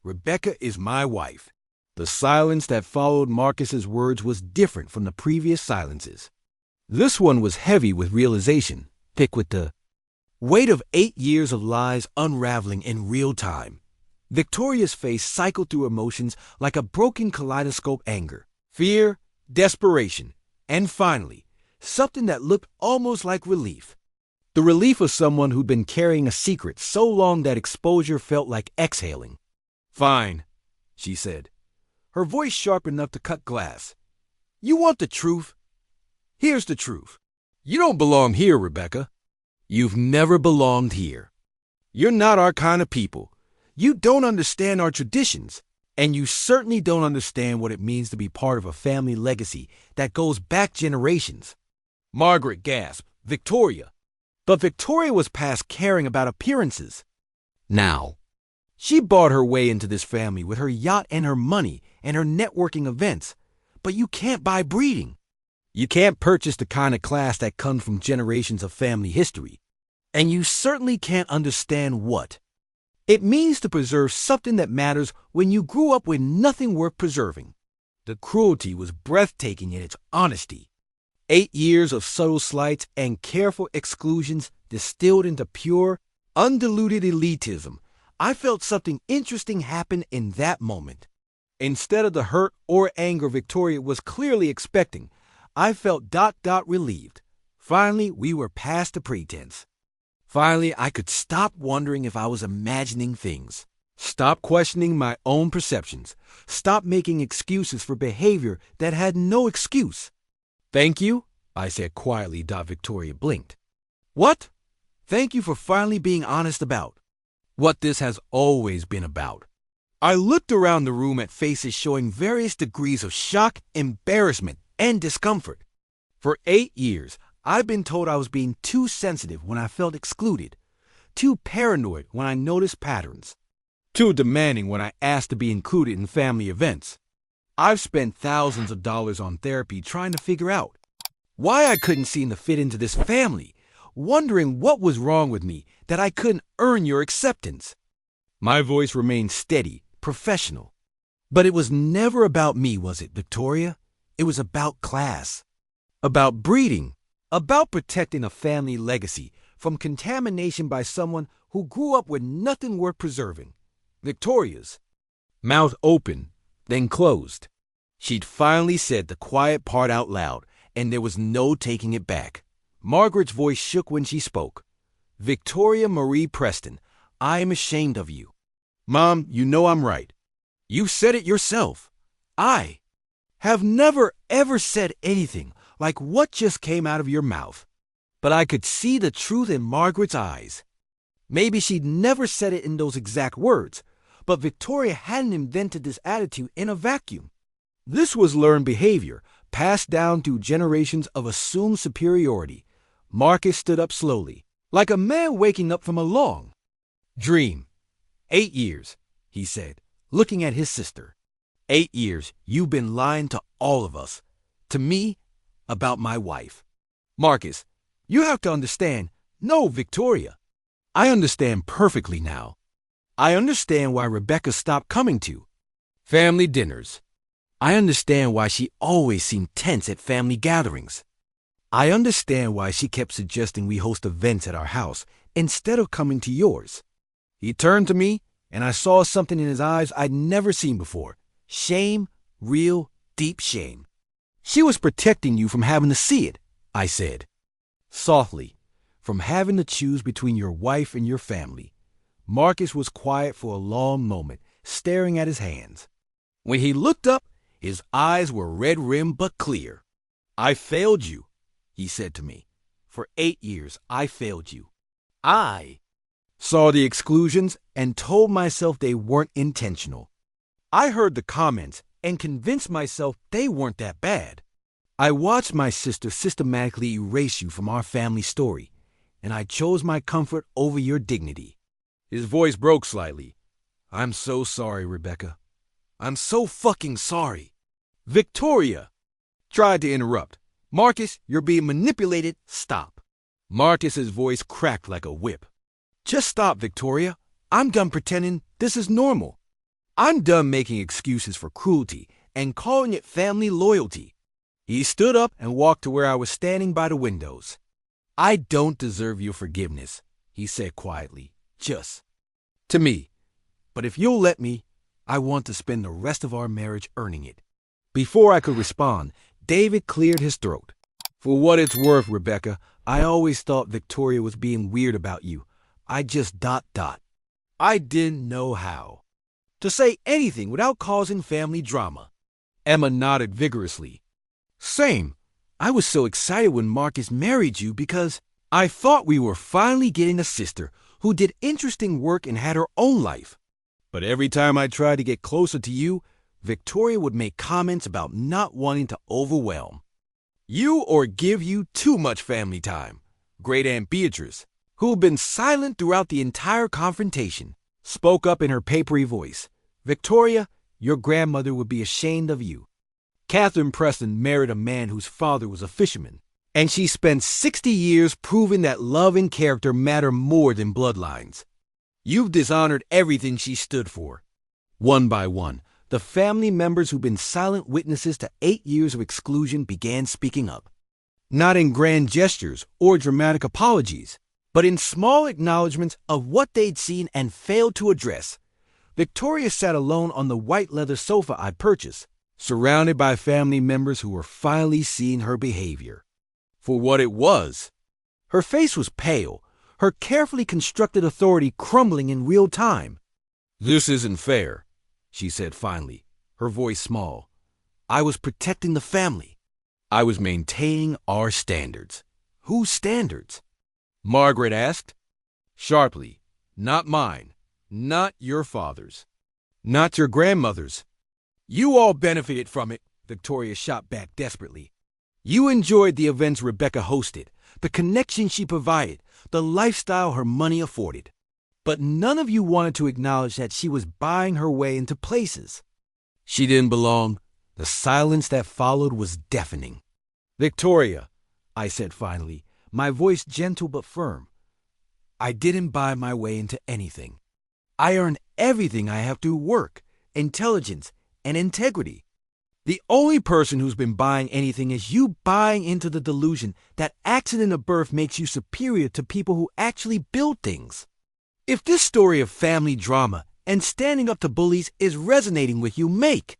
Rebecca is my wife. The silence that followed Marcus's words was different from the previous silences. This one was heavy with realization, thick with the weight of 8 years of lies unraveling in real time. Victoria's face cycled through emotions like a broken kaleidoscope: anger, fear, desperation, and finally, something that looked almost like relief. The relief of someone who'd been carrying a secret so long that exposure felt like exhaling. Fine, she said, her voice sharp enough to cut glass. You want the truth? Here's the truth. You don't belong here, Rebecca. You've never belonged here. You're not our kind of people. You don't understand our traditions, and you certainly don't understand what it means to be part of a family legacy that goes back generations. Margaret gasped. Victoria. But Victoria was past caring about appearances. Now, she bought her way into this family with her yacht and her money and her networking events. But you can't buy breeding. You can't purchase the kind of class that comes from generations of family history. And you certainly can't understand what it means to preserve something that matters when you grew up with nothing worth preserving. The cruelty was breathtaking in its honesty. 8 years of subtle slights and careful exclusions distilled into pure, undiluted elitism. I felt something interesting happen in that moment. Instead of the hurt or anger Victoria was clearly expecting, I felt relieved. Finally, we were past the pretense. Finally, I could stop wondering if I was imagining things. Stop questioning my own perceptions. Stop making excuses for behavior that had no excuse. Thank you, I said quietly. Victoria blinked. What? Thank you for finally being honest about what this has always been about. I looked around the room at faces showing various degrees of shock, embarrassment, and discomfort. For 8 years, I've been told I was being too sensitive when I felt excluded, too paranoid when I noticed patterns, too demanding when I asked to be included in family events. I've spent thousands of dollars on therapy trying to figure out why I couldn't seem to fit into this family, wondering what was wrong with me that I couldn't earn your acceptance. My voice remained steady, professional. But it was never about me, was it, Victoria? It was about class, about breeding, about protecting a family legacy from contamination by someone who grew up with nothing worth preserving. Victoria's mouth opened, then closed. She'd finally said the quiet part out loud, and there was no taking it back. Margaret's voice shook when she spoke. Victoria Marie Preston, I am ashamed of you. Mom, you know I'm right. You said it yourself. I have never ever said anything like what just came out of your mouth. But I could see the truth in Margaret's eyes. Maybe she'd never said it in those exact words, but Victoria hadn't invented this attitude in a vacuum. This was learned behavior, passed down through generations of assumed superiority. Marcus stood up slowly, like a man waking up from a long dream. 8 years, he said, looking at his sister. 8 years you've been lying to all of us, to me, about my wife. Marcus, you have to understand. No, Victoria. I understand perfectly now. I understand why Rebecca stopped coming to family dinners. I understand why she always seemed tense at family gatherings. I understand why she kept suggesting we host events at our house instead of coming to yours. He turned to me, and I saw something in his eyes I'd never seen before. Shame, real, deep shame. She was protecting you from having to see it, I said. Softly, from having to choose between your wife and your family. Marcus was quiet for a long moment, staring at his hands. When he looked up, his eyes were red-rimmed but clear. I failed you, he said to me. For 8 years, I failed you. I saw the exclusions and told myself they weren't intentional. I heard the comments and convinced myself they weren't that bad. I watched my sister systematically erase you from our family story, and I chose my comfort over your dignity. His voice broke slightly. I'm so sorry, Rebecca. I'm so fucking sorry. Victoria tried to interrupt. Marcus, you're being manipulated. Stop. Marcus's voice cracked like a whip. Just stop, Victoria. I'm done pretending this is normal. I'm done making excuses for cruelty and calling it family loyalty. He stood up and walked to where I was standing by the windows. I don't deserve your forgiveness, he said quietly. Just to me. But if you'll let me, I want to spend the rest of our marriage earning it. Before I could respond, David cleared his throat. For what it's worth, Rebecca, I always thought Victoria was being weird about you. I just ... I didn't know how to say anything without causing family drama. Emma nodded vigorously. Same. I was so excited when Marcus married you because I thought we were finally getting a sister who did interesting work and had her own life. But every time I tried to get closer to you, Victoria would make comments about not wanting to overwhelm you or give you too much family time. Great Aunt Beatrice, who had been silent throughout the entire confrontation, spoke up in her papery voice. Victoria, your grandmother would be ashamed of you. Catherine Preston married a man whose father was a fisherman, and she spent 60 years proving that love and character matter more than bloodlines. You've dishonored everything she stood for. One by one, the family members who've been silent witnesses to 8 years of exclusion began speaking up. Not in grand gestures or dramatic apologies, but in small acknowledgments of what they'd seen and failed to address. Victoria sat alone on the white leather sofa I purchased, surrounded by family members who were finally seeing her behavior for what it was. Her face was pale, her carefully constructed authority crumbling in real time. "This isn't fair," she said finally, her voice small. "I was protecting the family. I was maintaining our standards." "Whose standards?" Margaret asked, sharply. "Not mine. Not your father's. Not your grandmother's. You all benefited from it," Victoria shot back desperately. "You enjoyed the events Rebecca hosted, the connection she provided, the lifestyle her money afforded. But none of you wanted to acknowledge that she was buying her way into places. She didn't belong." The silence that followed was deafening. "Victoria," I said finally, my voice gentle but firm, "I didn't buy my way into anything. I earned everything I have through work, intelligence, and integrity. The only person who's been buying anything is you buying into the delusion that accident of birth makes you superior to people who actually build things. If this story of family drama and standing up to bullies is resonating with you, make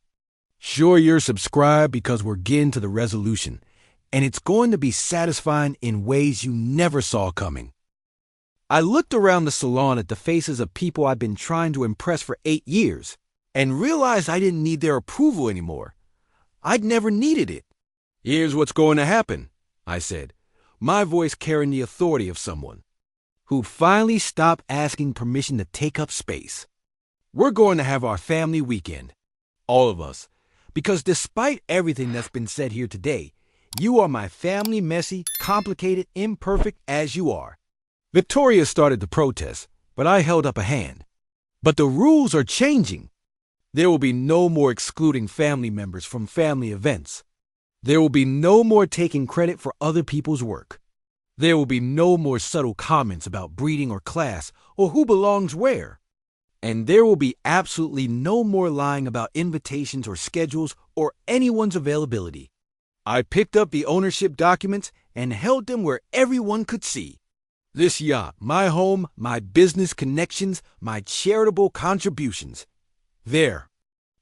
sure you're subscribed, because we're getting to the resolution, and it's going to be satisfying in ways you never saw coming." I looked around the salon at the faces of people I'd been trying to impress for 8 years and realized I didn't need their approval anymore. I'd never needed it. "Here's what's going to happen," I said, my voice carrying the authority of someone who finally stopped asking permission to take up space. "We're going to have our family weekend. All of us. Because despite everything that's been said here today, you are my family, messy, complicated, imperfect as you are." Victoria started to protest, but I held up a hand. "But the rules are changing. There will be no more excluding family members from family events. There will be no more taking credit for other people's work. There will be no more subtle comments about breeding or class or who belongs where. And there will be absolutely no more lying about invitations or schedules or anyone's availability." I picked up the ownership documents and held them where everyone could see. This yacht, my home, my business connections, my charitable contributions. There.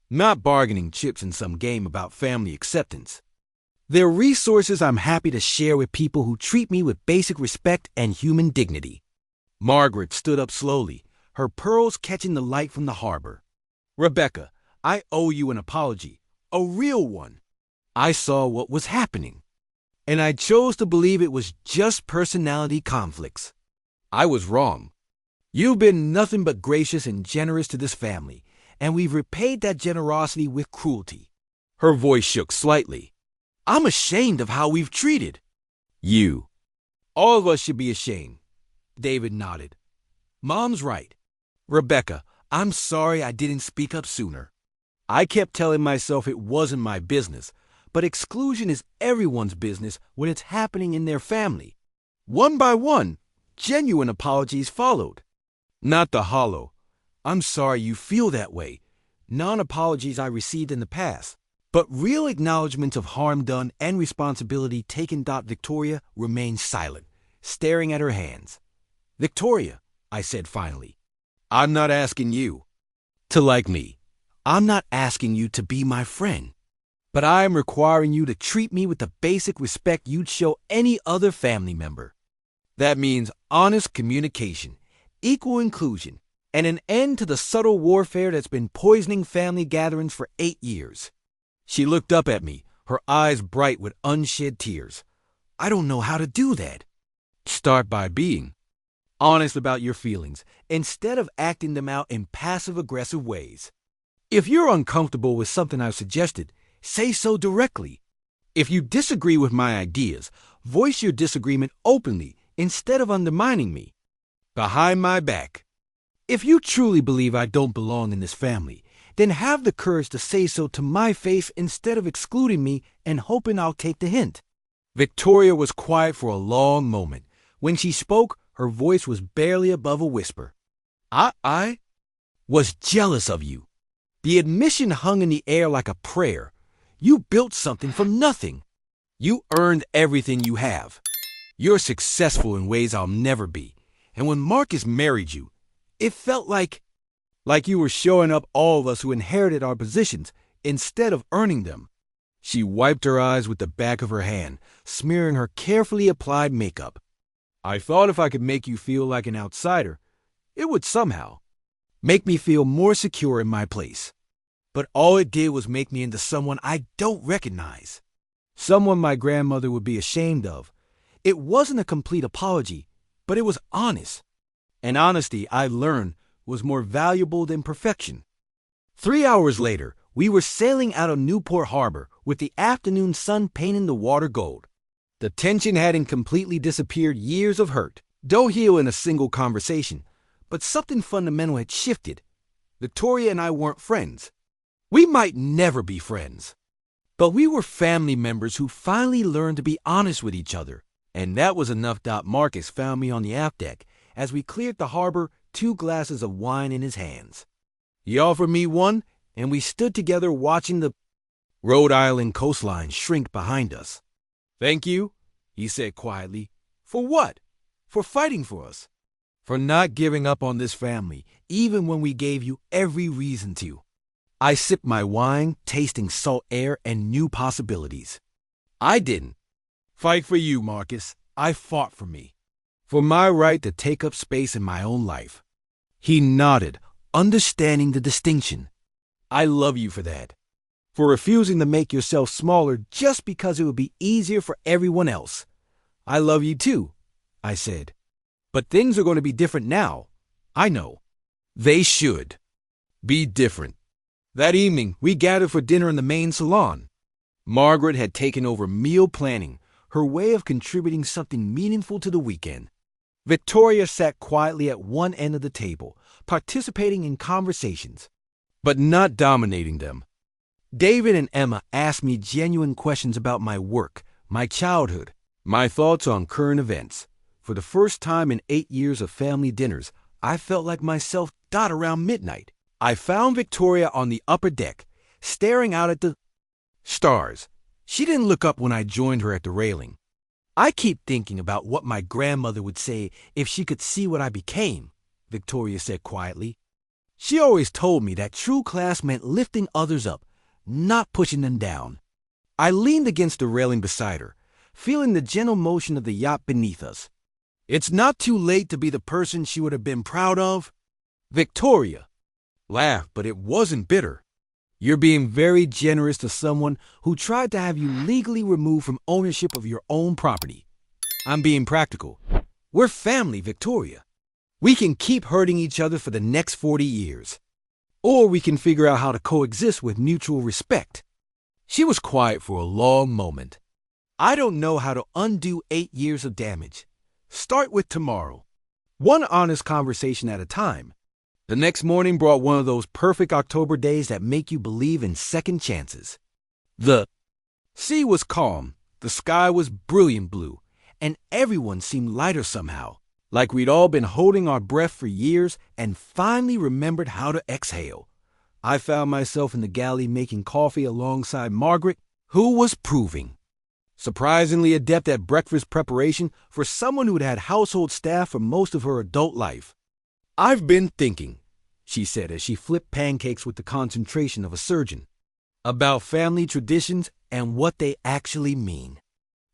Not bargaining chips in some game about family acceptance. They're resources I'm happy to share with people who treat me with basic respect and human dignity. Margaret stood up slowly, her pearls catching the light from the harbor. "Rebecca, I owe you an apology, a real one. I saw what was happening, and I chose to believe it was just personality conflicts. I was wrong. You've been nothing but gracious and generous to this family, and we've repaid that generosity with cruelty." Her voice shook slightly. "I'm ashamed of how we've treated you." "All of us should be ashamed." David nodded. "Mom's right. Rebecca, I'm sorry I didn't speak up sooner. I kept telling myself it wasn't my business, but exclusion is everyone's business when it's happening in their family." One by one, genuine apologies followed. Not the hollow, "I'm sorry you feel that way," non-apologies I received in the past, but real acknowledgments of harm done and responsibility taken. Victoria remained silent, staring at her hands. "Victoria," I said finally, "I'm not asking you to like me. I'm not asking you to be my friend. But I am requiring you to treat me with the basic respect you'd show any other family member. That means honest communication, equal inclusion, and an end to the subtle warfare that's been poisoning family gatherings for 8 years." She looked up at me, her eyes bright with unshed tears. "I don't know how to do that." "Start by being honest about your feelings instead of acting them out in passive-aggressive ways. If you're uncomfortable with something I've suggested, say so directly. If you disagree with my ideas, voice your disagreement openly instead of undermining me behind my back. If you truly believe I don't belong in this family, then have the courage to say so to my face instead of excluding me and hoping I'll take the hint. Victoria was quiet for a long moment. When she spoke, her voice was barely above a whisper. I was jealous of you. The admission hung in the air like a prayer. You built something from nothing. You earned everything you have. You're successful in ways I'll never be. And when Marcus married you, it felt like you were showing up all of us who inherited our positions instead of earning them. She wiped her eyes with the back of her hand, smearing her carefully applied makeup. I thought if I could make you feel like an outsider, it would somehow make me feel more secure in my place. But all it did was make me into someone I don't recognize. Someone my grandmother would be ashamed of. It wasn't a complete apology, but it was honest. And honesty, I learned, was more valuable than perfection. 3 hours later, we were sailing out of Newport Harbor with the afternoon sun painting the water gold. The tension hadn't completely disappeared. Years of hurt don't heal in a single conversation, but something fundamental had shifted. Victoria and I weren't friends. We might never be friends. But we were family members who finally learned to be honest with each other. And that was enough. Marcus found me on the aft deck as we cleared the harbor, 2 glasses of wine in his hands. He offered me one, and we stood together watching the Rhode Island coastline shrink behind us. Thank you, he said quietly. For what? For fighting for us. For not giving up on this family, even when we gave you every reason to. I sipped my wine, tasting salt air and new possibilities. I didn't fight for you, Marcus. I fought for me. For my right to take up space in my own life. He nodded, understanding the distinction. I love you for that. For refusing to make yourself smaller just because it would be easier for everyone else. I love you too, I said. But things are going to be different now. I know. They should be different. That evening, we gathered for dinner in the main salon. Margaret had taken over meal planning, her way of contributing something meaningful to the weekend. Victoria sat quietly at one end of the table, participating in conversations, but not dominating them. David and Emma asked me genuine questions about my work, my childhood, my thoughts on current events. For the first time in 8 years of family dinners, I felt like myself. Around midnight, I found Victoria on the upper deck, staring out at the stars. She didn't look up when I joined her at the railing. I keep thinking about what my grandmother would say if she could see what I became, Victoria said quietly. She always told me that true class meant lifting others up, not pushing them down. I leaned against the railing beside her, feeling the gentle motion of the yacht beneath us. It's not too late to be the person she would have been proud of. Victoria laughed, but it wasn't bitter. You're being very generous to someone who tried to have you legally removed from ownership of your own property. I'm being practical. We're family, Victoria. We can keep hurting each other for the next 40 years. Or we can figure out how to coexist with mutual respect. She was quiet for a long moment. I don't know how to undo 8 years of damage. Start with tomorrow. One honest conversation at a time. The next morning brought one of those perfect October days that make you believe in second chances. The sea was calm, the sky was brilliant blue, and everyone seemed lighter somehow, like we'd all been holding our breath for years and finally remembered how to exhale. I found myself in the galley making coffee alongside Margaret, who was proving surprisingly adept at breakfast preparation for someone who'd had household staff for most of her adult life. I've been thinking, she said as she flipped pancakes with the concentration of a surgeon, about family traditions and what they actually mean.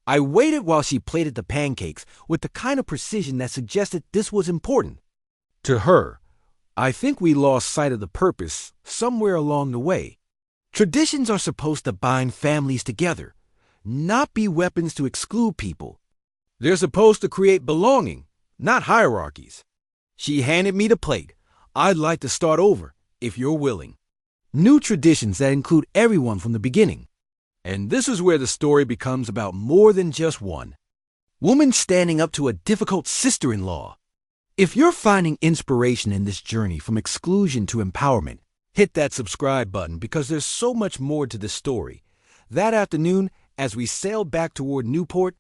I waited while she plated the pancakes with the kind of precision that suggested this was important. To her, I think we lost sight of the purpose somewhere along the way. Traditions are supposed to bind families together, not be weapons to exclude people. They're supposed to create belonging, not hierarchies. She handed me the plate. I'd like to start over, if you're willing. New traditions that include everyone from the beginning. And this is where the story becomes about more than just one woman standing up to a difficult sister-in-law. If you're finding inspiration in this journey from exclusion to empowerment, Hit that subscribe button because there's so much more to this story. That afternoon, as we sailed back toward Newport,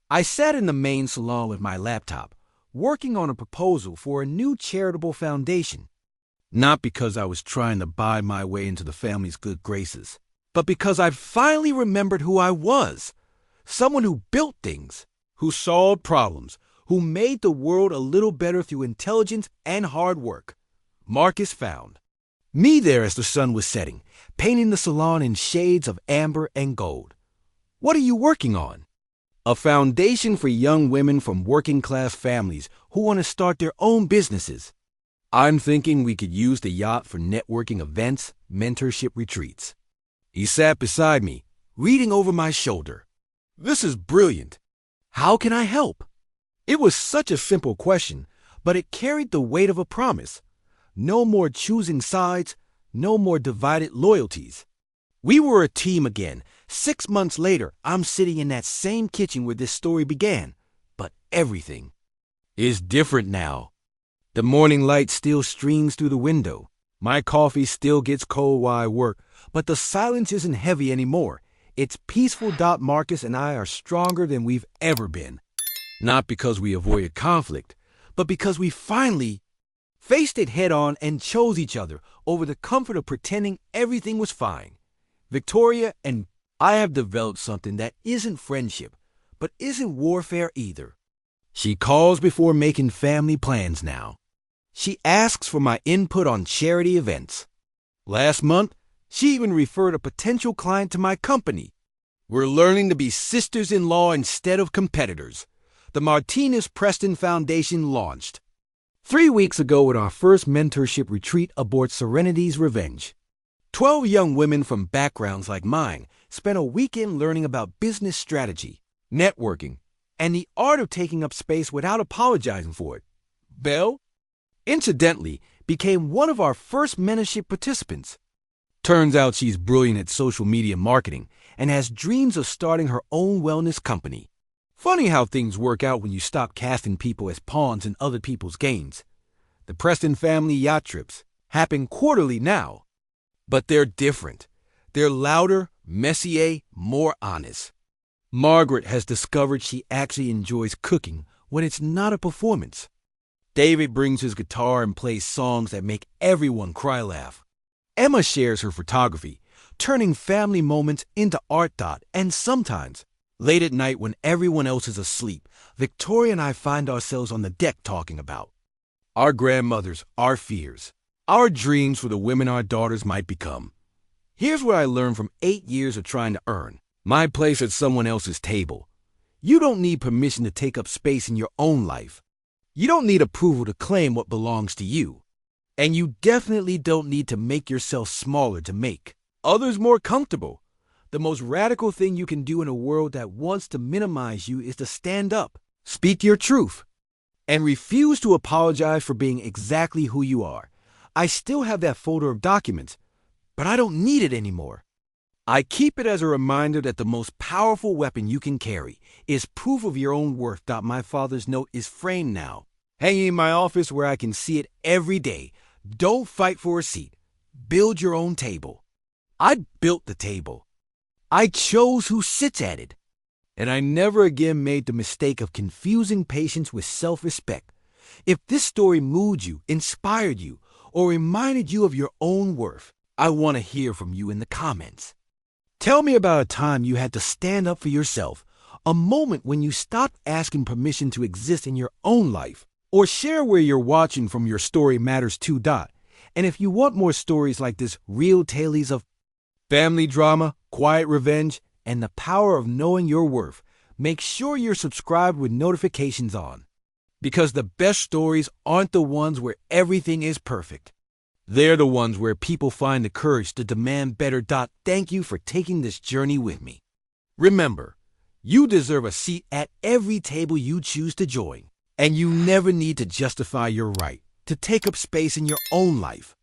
I sat in the main salon with my laptop, working on a proposal for a new charitable foundation. Not because I was trying to buy my way into the family's good graces, but because I finally remembered who I was. Someone who built things, who solved problems, who made the world a little better through intelligence and hard work. Marcus found me there as the sun was setting, painting the salon in shades of amber and gold. What are you working on? A foundation for young women from working-class families who want to start their own businesses. I'm thinking we could use the yacht for networking events, mentorship retreats. He sat beside me, reading over my shoulder. This is brilliant. How can I help? It was such a simple question, but it carried the weight of a promise. No more choosing sides, no more divided loyalties. We were a team again. 6 months later, I'm sitting in that same kitchen where this story began, but everything is different now. The morning light still streams through the window. My coffee still gets cold while I work, but the silence isn't heavy anymore. It's peaceful. Marcus and I are stronger than we've ever been. Not because we avoided conflict, but because we finally faced it head on and chose each other over the comfort of pretending everything was fine. Victoria and I have developed something that isn't friendship, but isn't warfare either. She calls before making family plans now. She asks for my input on charity events. Last month, she even referred a potential client to my company. We're learning to be sisters-in-law instead of competitors. The Martinez Preston Foundation launched 3 weeks ago at our first mentorship retreat aboard Serenity's Revenge. 12 young women from backgrounds like mine spent a weekend learning about business strategy, networking, and the art of taking up space without apologizing for it. Belle, incidentally, became one of our first mentorship participants. Turns out she's brilliant at social media marketing and has dreams of starting her own wellness company. Funny how things work out when you stop casting people as pawns in other people's games. The Preston family yacht trips happen quarterly now. But they're different. They're louder, messier, more honest. Margaret has discovered she actually enjoys cooking when it's not a performance. David brings his guitar and plays songs that make everyone cry laugh. Emma shares her photography, turning family moments into art. And sometimes, late at night when everyone else is asleep, Victoria and I find ourselves on the deck talking about our grandmothers, our fears, our dreams for the women our daughters might become. Here's what I learned from 8 years of trying to earn my place at someone else's table. You don't need permission to take up space in your own life. You don't need approval to claim what belongs to you. And you definitely don't need to make yourself smaller to make others more comfortable. The most radical thing you can do in a world that wants to minimize you is to stand up, speak your truth, and refuse to apologize for being exactly who you are. I still have that folder of documents, but I don't need it anymore. I keep it as a reminder that the most powerful weapon you can carry is proof of your own worth. My father's note is framed now, hanging in my office where I can see it every day. Don't fight for a seat. Build your own table. I built the table. I chose who sits at it. And I never again made the mistake of confusing patience with self-respect. If this story moved you, inspired you, or reminded you of your own worth, I want to hear from you in the comments. Tell me about a time you had to stand up for yourself, a moment when you stopped asking permission to exist in your own life, or share where you're watching from. Your story matters too. And if you want more stories like this, real tales of family drama, quiet revenge, and the power of knowing your worth, make sure you're subscribed with notifications on. Because the best stories aren't the ones where everything is perfect. They're the ones where people find the courage to demand better. Thank you for taking this journey with me. Remember, you deserve a seat at every table you choose to join, and you never need to justify your right to take up space in your own life.